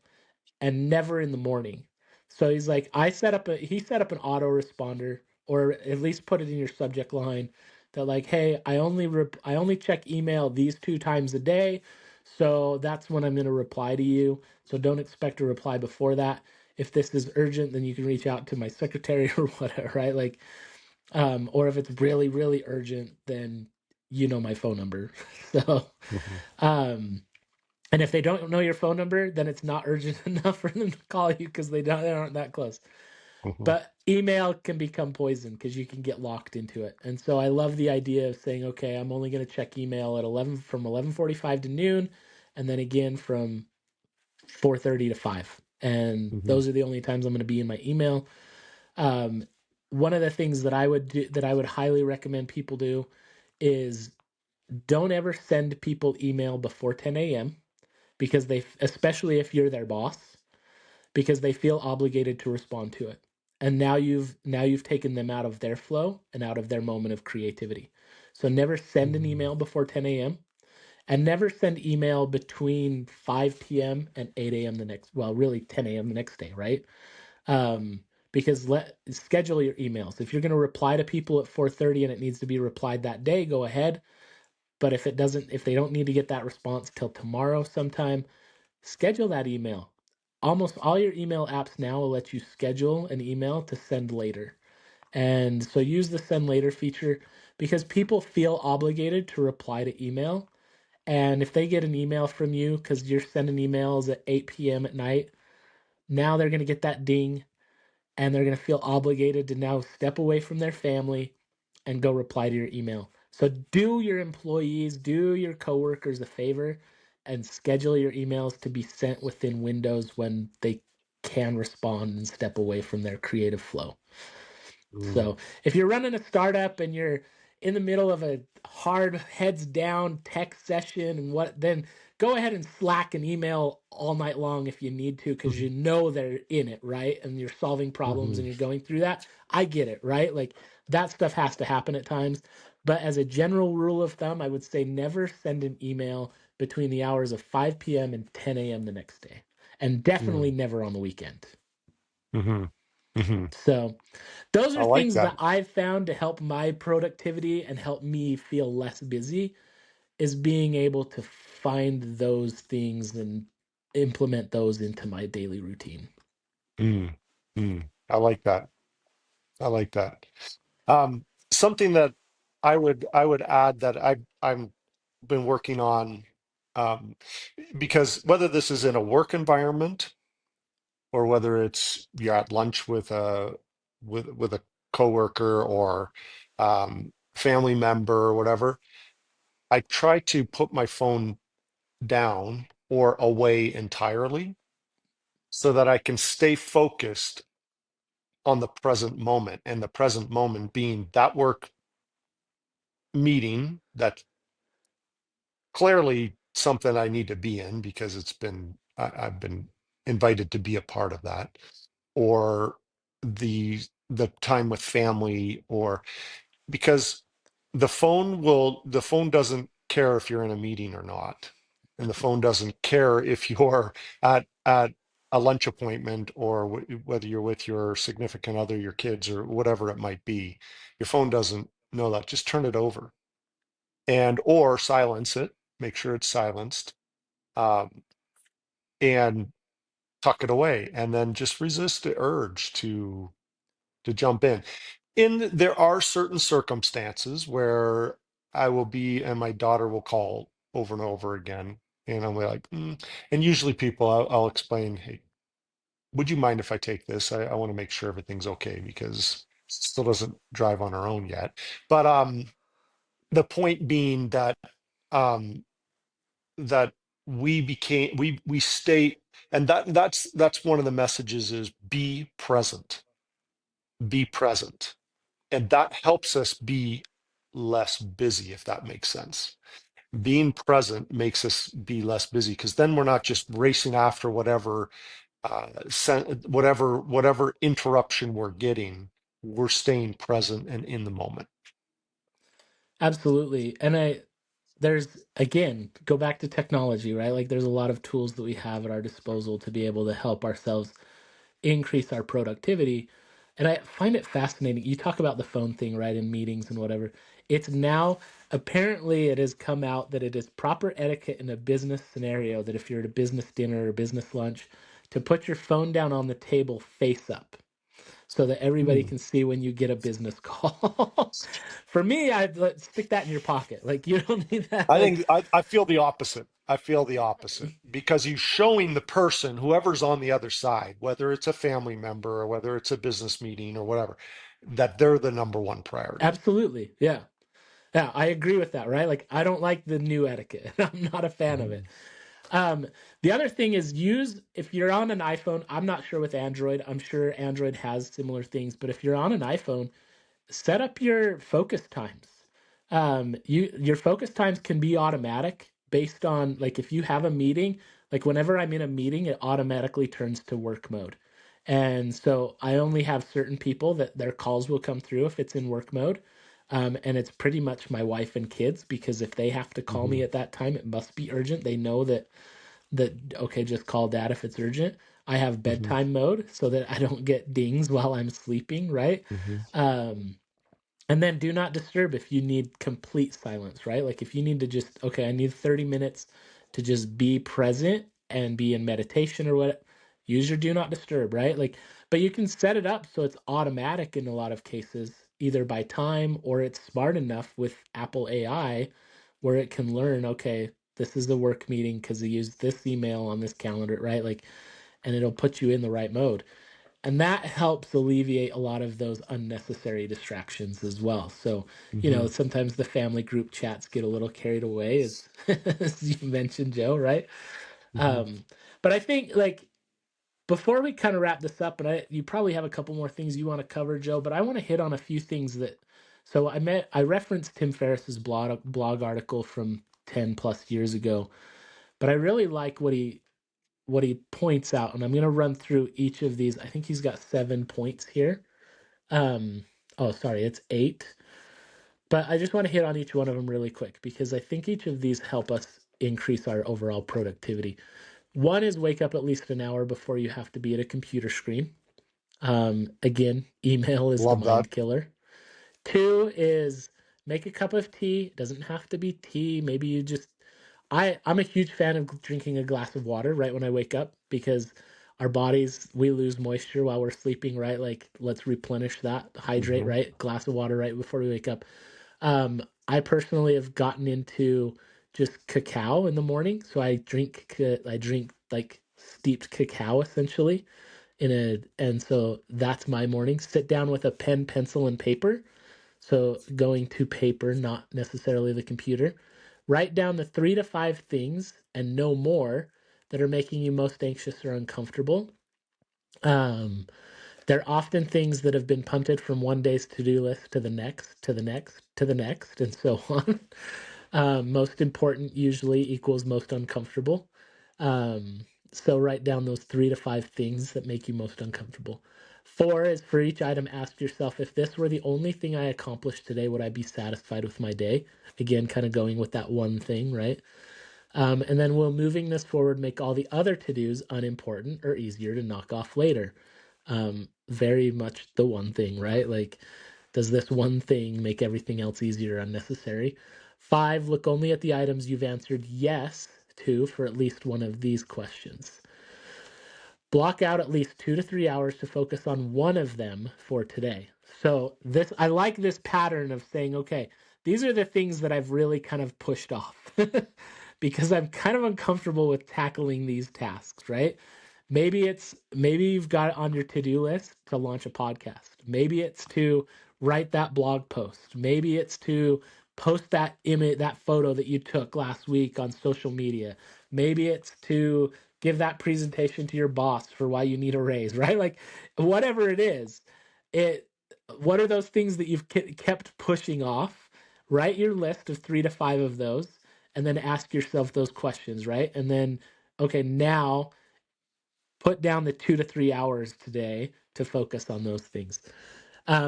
B: and never in the morning. So he's like, he set up an autoresponder or at least put it in your subject line that like, hey, I only check email these 2 times a day. So that's when I'm going to reply to you. So don't expect a reply before that. If this is urgent, then you can reach out to my secretary or whatever, right? Like, or if it's really, really urgent, then you know my phone number. So,
A: Mhm.
B: um, and if they don't know your phone number, then it's not urgent enough for them to call you because they aren't that close.
A: Mhm.
B: But email can become poison because you can get locked into it. And so I love the idea of saying, okay, I'm only going to check email at 11 from 11:45 to noon, and then again from 4:30 to 5. And
A: Mhm.
B: those are the only times I'm going to be in my email. Um, One of the things that I would do, that I would highly recommend people do is don't ever send people email before 10 a.m. because they, especially if you're their boss, because they feel obligated to respond to it. And now you've taken them out of their flow and out of their moment of creativity. So never send an
A: Mhm.
B: email before 10 a.m. and never send email between 5 p.m. and 8 a.m. the next, well, really 10 a.m. the next day, right? Um, because schedule your emails. If you're going to reply to people at 4:30 and it needs to be replied that day, go ahead. But if they don't need to get that response till tomorrow sometime, schedule that email. Almost all your email apps now will let you schedule an email to send later. And so use the send later feature because people feel obligated to reply to email. And if they get an email from you because you're sending emails at 8 p.m. at night, now they're going to get that ding and they're going to feel obligated to now step away from their family and go reply to your email. So do your employees, do your coworkers a favor and schedule your emails to be sent within windows when they can respond and step away from their creative flow.
A: Mhm.
B: So if you're running a startup and you're in the middle of a hard heads down tech session and what, then go ahead and Slack and email all night long if you need to, because you
A: Mhm.
B: know they're in it, right? And you're solving problems and
A: Mhm.
B: you're going through that. I get it, right? Like that stuff has to happen at times. But as a general rule of thumb, I would say never send an email between the hours of 5 p.m. and 10 a.m. the next day. And definitely
A: Mhm.
B: never on the weekend.
A: Mhm. Mhm.
B: So those
A: I
B: are
A: like
B: things that
A: that.
B: I've found to help my productivity and help me feel less busy is being able to find those things and implement those into my daily routine.
A: Mm. Mm. I like that. I like that. Something that I would add that I'm been working on, um, because whether this is in a work environment or whether it's you're at lunch with a coworker or family member or whatever, I try to put my phone down or away entirely so that I can stay focused on the present moment, and the present moment being that work meeting that clearly something I need to be in because I've been invited to be a part of that, or the time with family, or because the phone doesn't care if you're in a meeting or not, and the phone doesn't care if you're at a lunch appointment or whether you're with your significant other, your kids, or whatever it might be. Your phone doesn't know that. Just turn it over and or silence it, make sure it's silenced, um, and tuck it away, and then just resist the urge to jump in. There are certain circumstances where I will be, and my daughter will call over and over again, and I'm like, and usually people, I'll explain, hey, would you mind if I take this? I want to make sure everything's okay because still doesn't drive on her own yet. But the point being that um, that we stay, and that's one of the messages is be present, and that helps us be less busy, if that makes sense. Being present makes us be less busy because then we're not just racing after whatever interruption we're getting. We're staying present and in the moment.
B: Absolutely. And there's, again, go back to technology, right? Like there's a lot of tools that we have at our disposal to be able to help ourselves increase our productivity. And I find it fascinating. You talk about the phone thing, right, in meetings and whatever. It's now, apparently, it has come out that it is proper etiquette in a business scenario that if you're at a business dinner or business lunch, to put your phone down on the table face up so that everybody
A: Hmm.
B: can see when you get a business call. For me, I'd stick that in your pocket. Like, you don't need that.
A: I
B: Like,
A: think I feel the opposite. I feel the opposite because he's showing the person, whoever's on the other side, whether it's a family member or whether it's a business meeting or whatever, that they're the number one priority.
B: absolutely. Yeah. Yeah, I agree with that, right? Like, I don't like the new etiquette. I'm not a fan of it.
A: Hmm.
B: Um, the other thing is if you're on an iPhone, I'm not sure with Android. I'm sure Android has similar things, but if you're on an iPhone, set up your focus times. Your focus times can be automatic based on, like, if you have a meeting, like whenever I'm in a meeting, it automatically turns to work mode. And so I only have certain people that their calls will come through if it's in work mode. And it's pretty much my wife and kids, because if they have to call
A: Hmm.
B: me at that time, it must be urgent. They know that okay, just call dad if it's urgent. I have
A: Hmm.
B: bedtime mode so that I don't get dings while I'm sleeping, right?
A: Hmm.
B: Um, and then do not disturb if you need complete silence, right? Like if you need to just, okay, I need 30 minutes to just be present and be in meditation or what, use your do not disturb, right? Like, but you can set it up so it's automatic in a lot of cases, either by time or it's smart enough with Apple AI where it can learn, okay, this is the work meeting because they used this email on this calendar, right? Like, and it'll put you in the right mode. And that helps alleviate a lot of those unnecessary distractions as well. So,
A: Hmm.
B: sometimes the family group chats get a little carried away, as, as you mentioned, Joe, right?
A: Hmm.
B: Um, but I think, like, before we kind of wrap this up, and you probably have a couple more things you want to cover, Joe, but I want to hit on a few things that. So I referenced Tim Ferriss's blog article from 10 plus years ago, but I really like what he points out, and I'm going to run through each of these. I think he's got 7 points here. Um, oh, sorry, it's 8. But I just want to hit on each one of them really quick because I think each of these help us increase our overall productivity. One is wake up at least an hour before you have to be at a computer screen. Again, email is the
A: Love that.
B: mind killer. Two is make a cup of tea. It doesn't have to be tea. Maybe you just I'm a huge fan of drinking a glass of water right when I wake up because our bodies, we lose moisture while we're sleeping, right? Like let's replenish that, hydrate,
A: Hmm.
B: right? Glass of water right before we wake up. I personally have gotten into just cacao in the morning, so I drink like steeped cacao essentially and so that's my morning. Sit down with a pen, pencil, and paper, so going to paper, not necessarily the computer. Write down the 3 to 5 things and no more that are making you most anxious or uncomfortable. Um, they're often things that have been punted from one day's to-do list to the next, to the next, to the next, and so on. Most important usually equals most uncomfortable. So write down those 3 to 5 things that make you most uncomfortable. 4 is for each item, ask yourself, if this were the only thing I accomplished today, would I be satisfied with my day? Again, kind of going with that one thing, right? And then will moving this forward make all the other to-dos unimportant or easier to knock off later? Very much the one thing, right? Like, does this one thing make everything else easier or unnecessary? 5, look only at the items you've answered yes to for at least one of these questions. Block out at least 2 to 3 hours to focus on one of them for today. So I like this pattern of saying, okay, these are the things that I've really kind of pushed off because I'm kind of uncomfortable with tackling these tasks, right? Maybe you've got it on your to-do list to launch a podcast. Maybe it's to write that blog post. Maybe it's to post that image, that photo that you took last week on social media. Maybe it's to give that presentation to your boss for why you need a raise, right? Like whatever it is, it what are those things that you've kept pushing off? Write your list of 3 to 5 of those and then ask yourself those questions, right? And then okay, now put down the 2 to 3 hours today to focus on those things.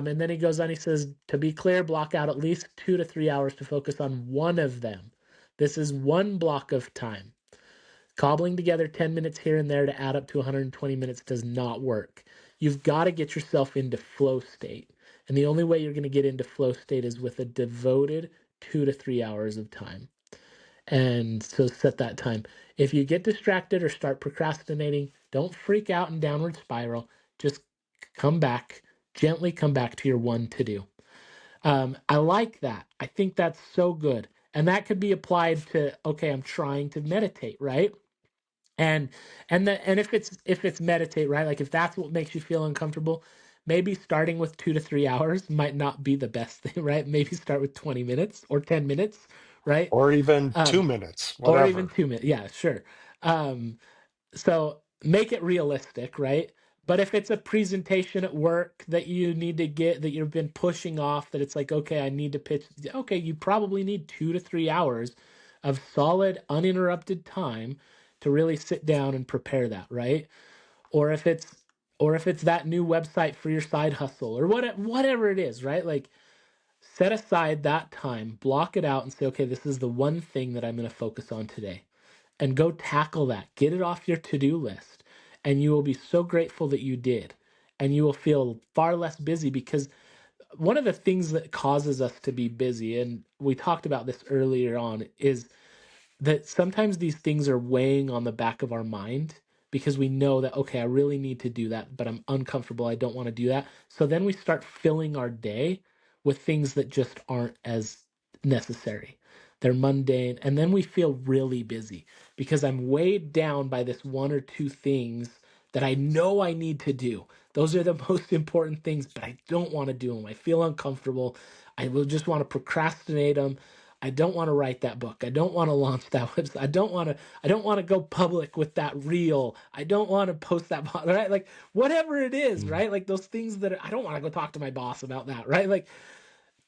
B: And then he goes on, he says, to be clear, block out at least 2 to 3 hours to focus on one of them. This is one block of time. Cobbling together 10 minutes here and there to add up to 120 minutes does not work. You've got to get yourself into flow state. And the only way you're going to get into flow state is with a devoted 2 to 3 hours of time. And so set that time. If you get distracted or start procrastinating, don't freak out and downward spiral. Just come back, gently come back to your one to do. I like that. I think that's so good. And that could be applied to, okay, I'm trying to meditate, right? And and if it's meditate, right? Like if that's what makes you feel uncomfortable, maybe starting with 2 to 3 hours might not be the best thing, right? Maybe start with 20 minutes or 10 minutes, right?
A: Or even
B: Um,
A: 2 minutes,
B: or even
A: whatever.
B: 2 minutes. Yeah, sure. Um, so make it realistic, right? But if it's a presentation at work that you need to get that you've been pushing off, that it's like, okay, I need to pitch, okay, you probably need 2 to 3 hours of solid, uninterrupted time to really sit down and prepare that, right? Or if it's or if it's that new website for your side hustle or whatever it is, right? Like set aside that time, block it out and say, okay, this is the one thing that I'm going to focus on today and go tackle that. Get it off your to do list. And you will be so grateful that you did. And you will feel far less busy because one of the things that causes us to be busy, and we talked about this earlier on, is that sometimes these things are weighing on the back of our mind because we know that, okay, I really need to do that, but I'm uncomfortable. I don't want to do that. So then we start filling our day with things that just aren't as necessary. They're mundane. And then we feel really busy because I'm weighed down by this one or two things that I know I need to do. Those are the most important things, but I don't want to do them. I feel uncomfortable. I will just want to procrastinate them. I don't want to write that book. I don't want to launch that website. I don't want to go public with that reel. I don't want to post that, right? Like whatever it is,
A: Mm.
B: right? Like those things that I don't want to go talk to my boss about that, right? Like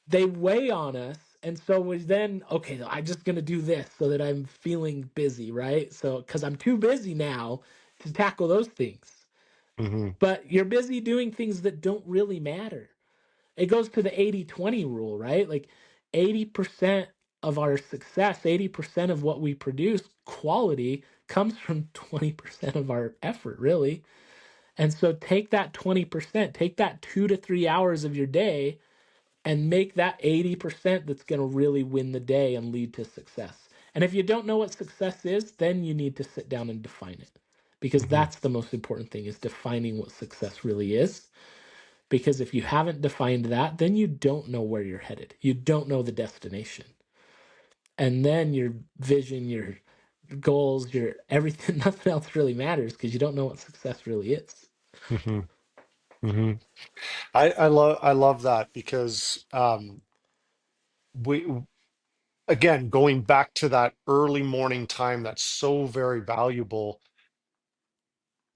B: they weigh on us. And so we then, okay, I'm just going to do this so that I'm feeling busy, right? So, because I'm too busy now to tackle those things.
A: Hmm.
B: But you're busy doing things that don't really matter. It goes to the 80/20 rule, right? Like 80% of our success, 80% of what we produce, quality, comes from 20% of our effort, really. And so take that 20%, take that 2 to 3 hours of your day and make that 80% that's going to really win the day and lead to success. And if you don't know what success is, then you need to sit down and define it. Because
A: Hmm.
B: that's the most important thing is defining what success really is. Because if you haven't defined that, then you don't know where you're headed. You don't know the destination. And then your vision, your goals, your everything, nothing else really matters because you don't know what success really is.
A: Hmm. Hmm. I love that because we again going back to that early morning time that's so very valuable.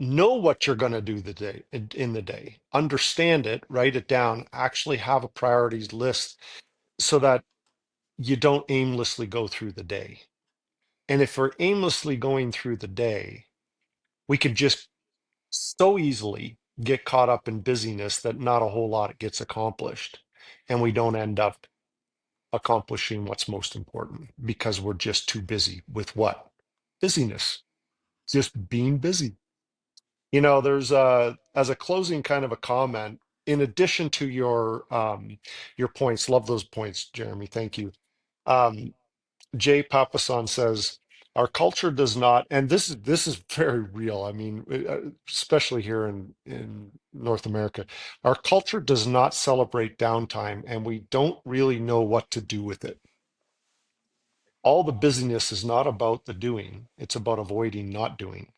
A: Know what you're going to do the day in the day. Understand it, write it down, actually have a priorities list so that you don't aimlessly go through the day. And if we're aimlessly going through the day, we can just so easily get caught up in busyness that not a whole lot gets accomplished. And we don't end up accomplishing what's most important because we're just too busy with what? Busyness, just being busy. There's as a closing kind of a comment, in addition to your points, love those points, Jeremy. Thank you. Um, Jay Papasan says, our culture does not, and this is very real. I mean, especially here in North America, our culture does not celebrate downtime, and we don't really know what to do with it. All the busyness is not about the doing; it's about avoiding not doing.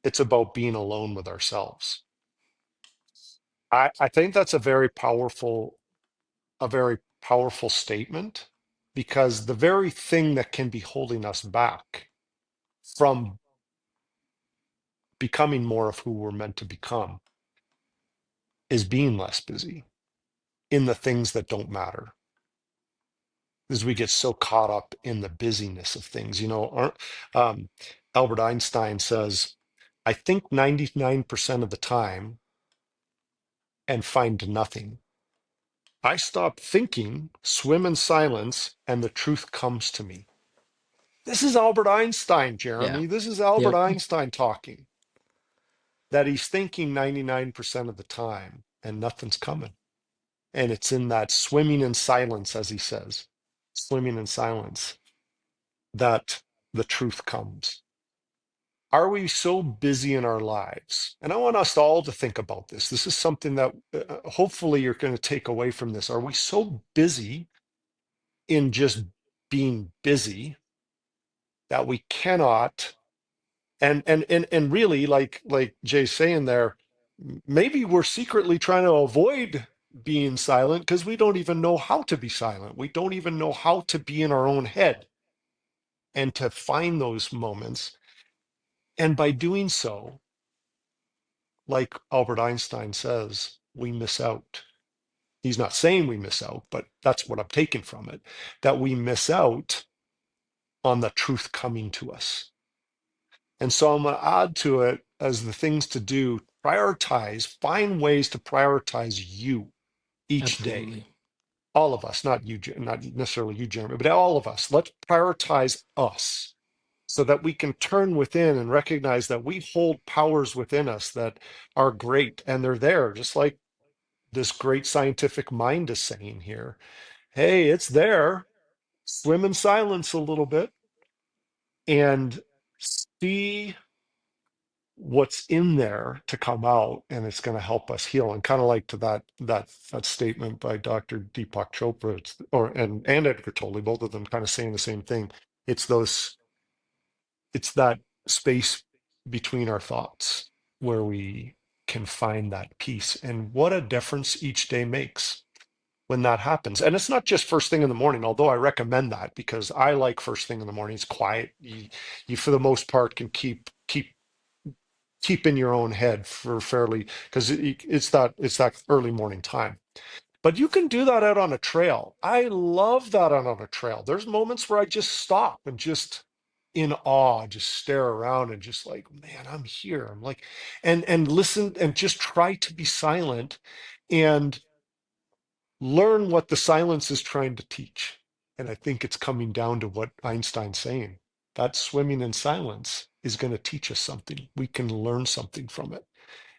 A: It's about being alone with ourselves. I think that's a very powerful statement because the very thing that can be holding us back from becoming more of who we're meant to become is being less busy in the things that don't matter. As we get so caught up in the busyness of things, um, Albert Einstein says, I think 99% of the time and find nothing. I stop thinking, swim in silence, and the truth comes to me. This is Albert Einstein,
B: Yeah.
A: Jeremy. This is Albert
B: Yep.
A: Einstein talking. that he's thinking 99% of the time and nothing's coming. And it's in that swimming in silence, as he says, swimming in silence, that the truth comes. Are we so busy in our lives? And I want us all to think about this. This is something that hopefully you're going to take away from this. Are we so busy in just being busy that we cannot, and really, like Jay's saying there, maybe we're secretly trying to avoid being silent because we don't even know how to be silent. We don't even know how to be in our own head and to find those moments. And by doing so, like Albert Einstein says, we miss out. He's not saying we miss out, but that's what I'm taking from it, that we miss out on the truth coming to us. And so I'm going to add to it as the things to do, prioritize, find ways to prioritize you each day.
B: Absolutely.
A: All of us, not you, not necessarily you, Jeremy, but all of us. Let's prioritize us so that we can turn within and recognize that we hold powers within us that are great and they're there, just like this great scientific mind is saying here. Hey, it's there. Swim in silence a little bit and see what's in there to come out, and it's going to help us heal. And kind of like to that statement by Dr. Deepak Chopra, and Edgar Tolle, both of them kind of saying the same thing. It's those, it's that space between our thoughts where we can find that peace. And what a difference each day makes when that happens. And it's not just first thing in the morning, although I recommend that because I like first thing in the morning. It's quiet. You for the most part can keep in your own head for fairly, because it's that early morning time. But you can do that out on a trail. I love that out on a trail. There's moments where I just stop and just in awe, just stare around and just like, man, I'm here. I'm like, and listen and just try to be silent and learn what the silence is trying to teach. And I think it's coming down to what Einstein's saying. That swimming in silence is going to teach us something. We can learn something from it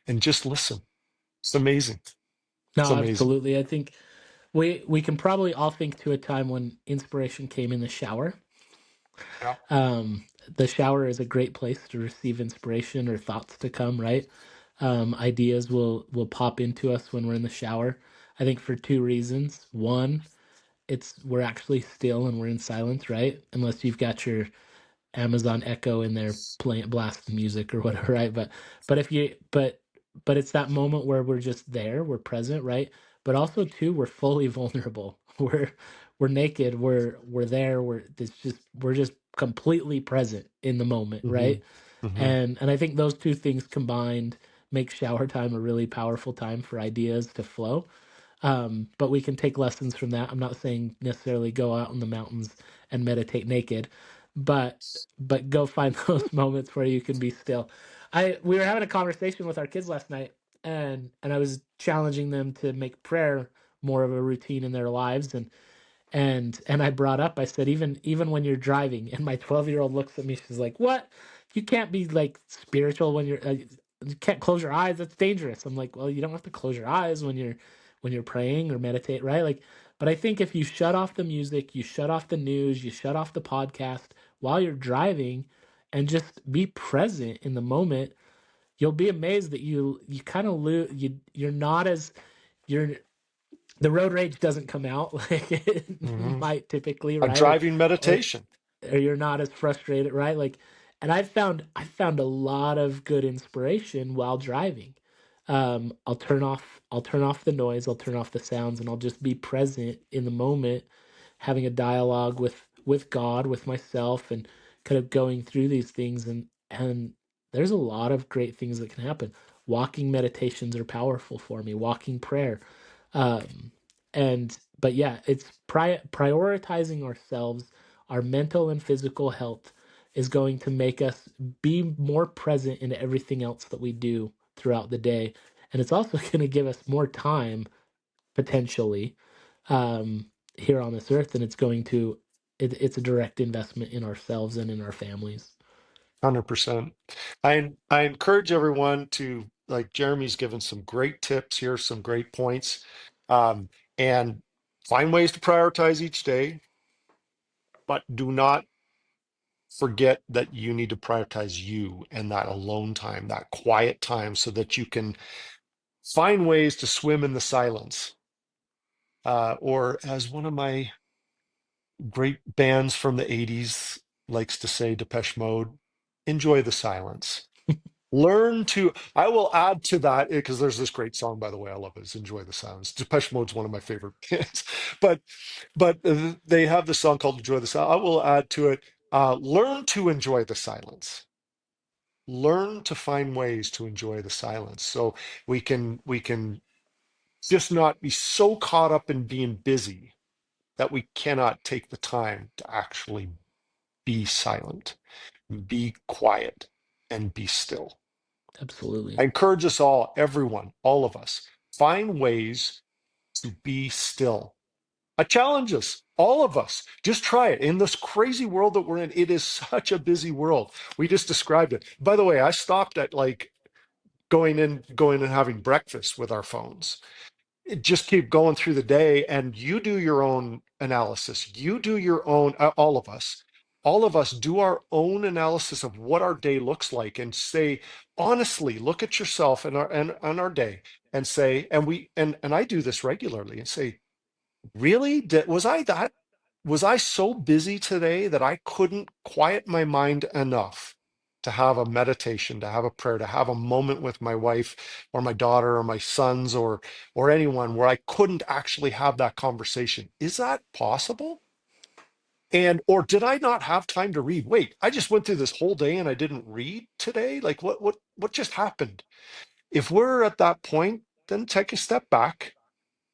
A: and just listen. It's amazing. It's
B: No,
A: amazing.
B: absolutely. I think we can probably all think to a time when inspiration came in the shower.
A: Yeah.
B: The shower is a great place to receive inspiration or thoughts to come, right? Ideas will pop into us when we're in the shower. I think for two reasons. One, it's we're actually still and we're in silence, right? Unless you've got your Amazon Echo in there playing blasting music or whatever, right? But if you but it's that moment where we're just there, we're present, right? But also too, we're fully vulnerable. We're naked, we're there, we're just completely present in the moment,
A: Hmm.
B: right?
A: Hmm.
B: And I think those two things combined make shower time a really powerful time for ideas to flow. But we can take lessons from that. I'm not saying necessarily go out in the mountains and meditate naked, but go find those moments where you can be still. We were having a conversation with our kids last night, and I was challenging them to make prayer more of a routine in their lives, and I brought up, I said, even when you're driving, and my 12-year-old looks at me, she's like, "What? You can't be like spiritual when you can't close your eyes. That's dangerous." I'm like, "Well, you don't have to close your eyes when you're praying or meditate, right?" Like, but I think if you shut off the music, you shut off the news, you shut off the podcast while you're driving, and just be present in the moment, you'll be amazed that you kind of lose. You're not as you're the road rage doesn't come out like it
A: Hmm.
B: might typically,
A: A
B: right?
A: driving
B: Or,
A: meditation.
B: or you're not as frustrated, right? Like, and I found a lot of good inspiration while driving. I'll turn off the noise, I'll turn off the sounds, and I'll just be present in the moment, having a dialogue with God, with myself, and kind of going through these things. And there's a lot of great things that can happen. Walking meditations are powerful for me. Walking prayer, um, and but yeah, it's prioritizing ourselves, our mental and physical health is going to make us be more present in everything else that we do throughout the day. And it's also going to give us more time potentially here on this earth. And it's going to, it's a direct investment in ourselves and in our families.
A: 100%. I encourage everyone to, like Jeremy's given some great tips here, some great points, and find ways to prioritize each day, but do not forget that you need to prioritize you and that alone time, that quiet time, so that you can find ways to swim in the silence. Or as one of my great bands from the 80s likes to say, Depeche Mode, enjoy the silence. Learn to, I will add to that because there's this great song, by the way, I love it. It's Enjoy the Silence. Depeche Mode's one of my favorite bands, but they have the song called Enjoy the Silence. I will add to it, learn to enjoy the silence. Learn to find ways to enjoy the silence. So we can just not be so caught up in being busy that we cannot take the time to actually be silent, be quiet, and be still. I
B: Absolutely.
A: encourage us all, everyone, all of us, find ways to be still. I challenge us, all of us, just try it. In this crazy world that we're in, it is such a busy world. We just described it. By the way, I stopped at like going and having breakfast with our phones. Just keep going through the day, and you do your own analysis. You do your own, all of us do our own analysis of what our day looks like, and say honestly, look at yourself and our day, and say, and I do this regularly, and say, really, was I so busy today that I couldn't quiet my mind enough to have a meditation, to have a prayer, to have a moment with my wife or my daughter or my sons or anyone where I couldn't actually have that conversation? Is that possible? And or did I not have time to read? Wait, I just went through this whole day and I didn't read today? Like what just happened? If we're at that point, then take a step back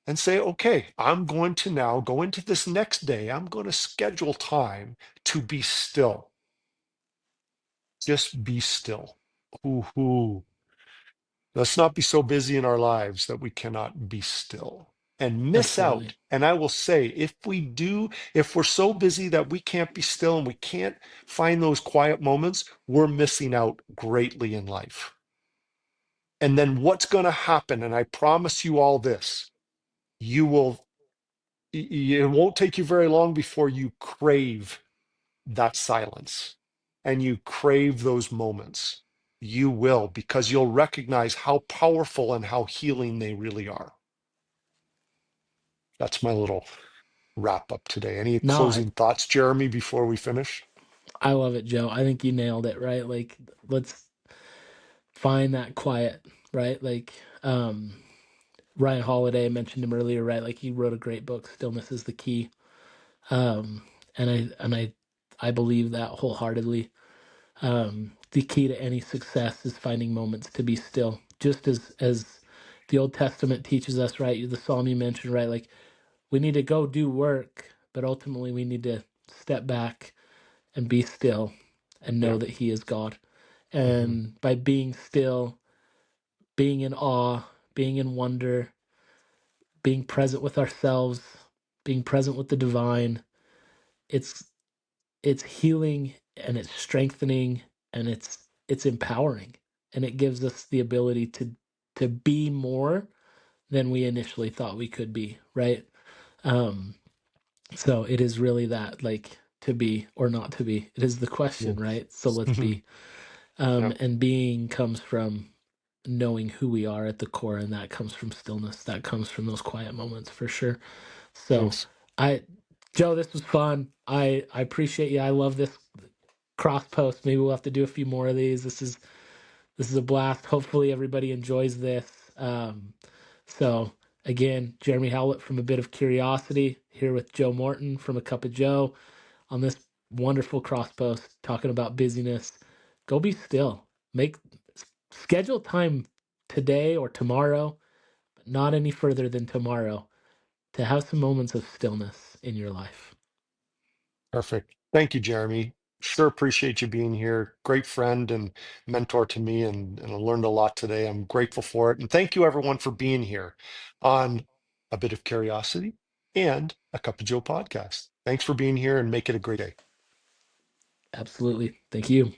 A: and say, okay, I'm going to now go into this next day. I'm going to schedule time to be still. Just be still. Ooh. Let's not be so busy in our lives that we cannot be still and miss
B: Absolutely.
A: out. And I will say, if we do, if we're so busy that we can't be still and we can't find those quiet moments, we're missing out greatly in life. And then what's going to happen? And I promise you all this, you will it won't take you very long before you crave that silence and you crave those moments. You will, because you'll recognize how powerful and how healing they really are. That's my little wrap up today. Any
B: No,
A: closing thoughts, Jeremy, before we finish?
B: I love it, Joe. I think you nailed it, right? Like, let's find that quiet, right? Like, Ryan Holiday, I mentioned him earlier, right? Like, he wrote a great book, Stillness is the Key. Um, and I believe that wholeheartedly. The key to any success is finding moments to be still, just as the Old Testament teaches us, right? The Psalm you mentioned, right? Like, we need to go do work, but ultimately we need to step back and be still and know
A: Yeah.
B: that He is God.
A: Hmm.
B: And by being still, being in awe, being in wonder, being present with ourselves, being present with the divine, it's it's healing and it's strengthening and it's empowering, and it gives us the ability to be more than we initially thought we could be, right? Um so it is really that, like, to be or not to be. It is the
A: Yeah.
B: question, right? So let's be.
A: Yeah.
B: And being comes from knowing who we are at the core, and that comes from stillness. That comes from those quiet moments for sure. So
A: Nice.
B: I Joe, this was fun. I appreciate you. I love this cross post. Maybe we'll have to do a few more of these. This is a blast. Hopefully everybody enjoys this. So again, Jeremy Howlett from A Bit of Curiosity here with Joe Morton from A Cup of Joe on this wonderful cross post talking about busyness. Go be still. Make Schedule time today or tomorrow, but not any further than tomorrow, to have some moments of stillness in your life.
A: Perfect. Thank you, Jeremy. Sure appreciate you being here. Great friend and mentor to me, and I learned a lot today. I'm grateful for it. And thank you, everyone, for being here on A Bit of Curiosity and A Cup of Joe podcast. Thanks for being here and make it a great day.
B: Absolutely. Thank you.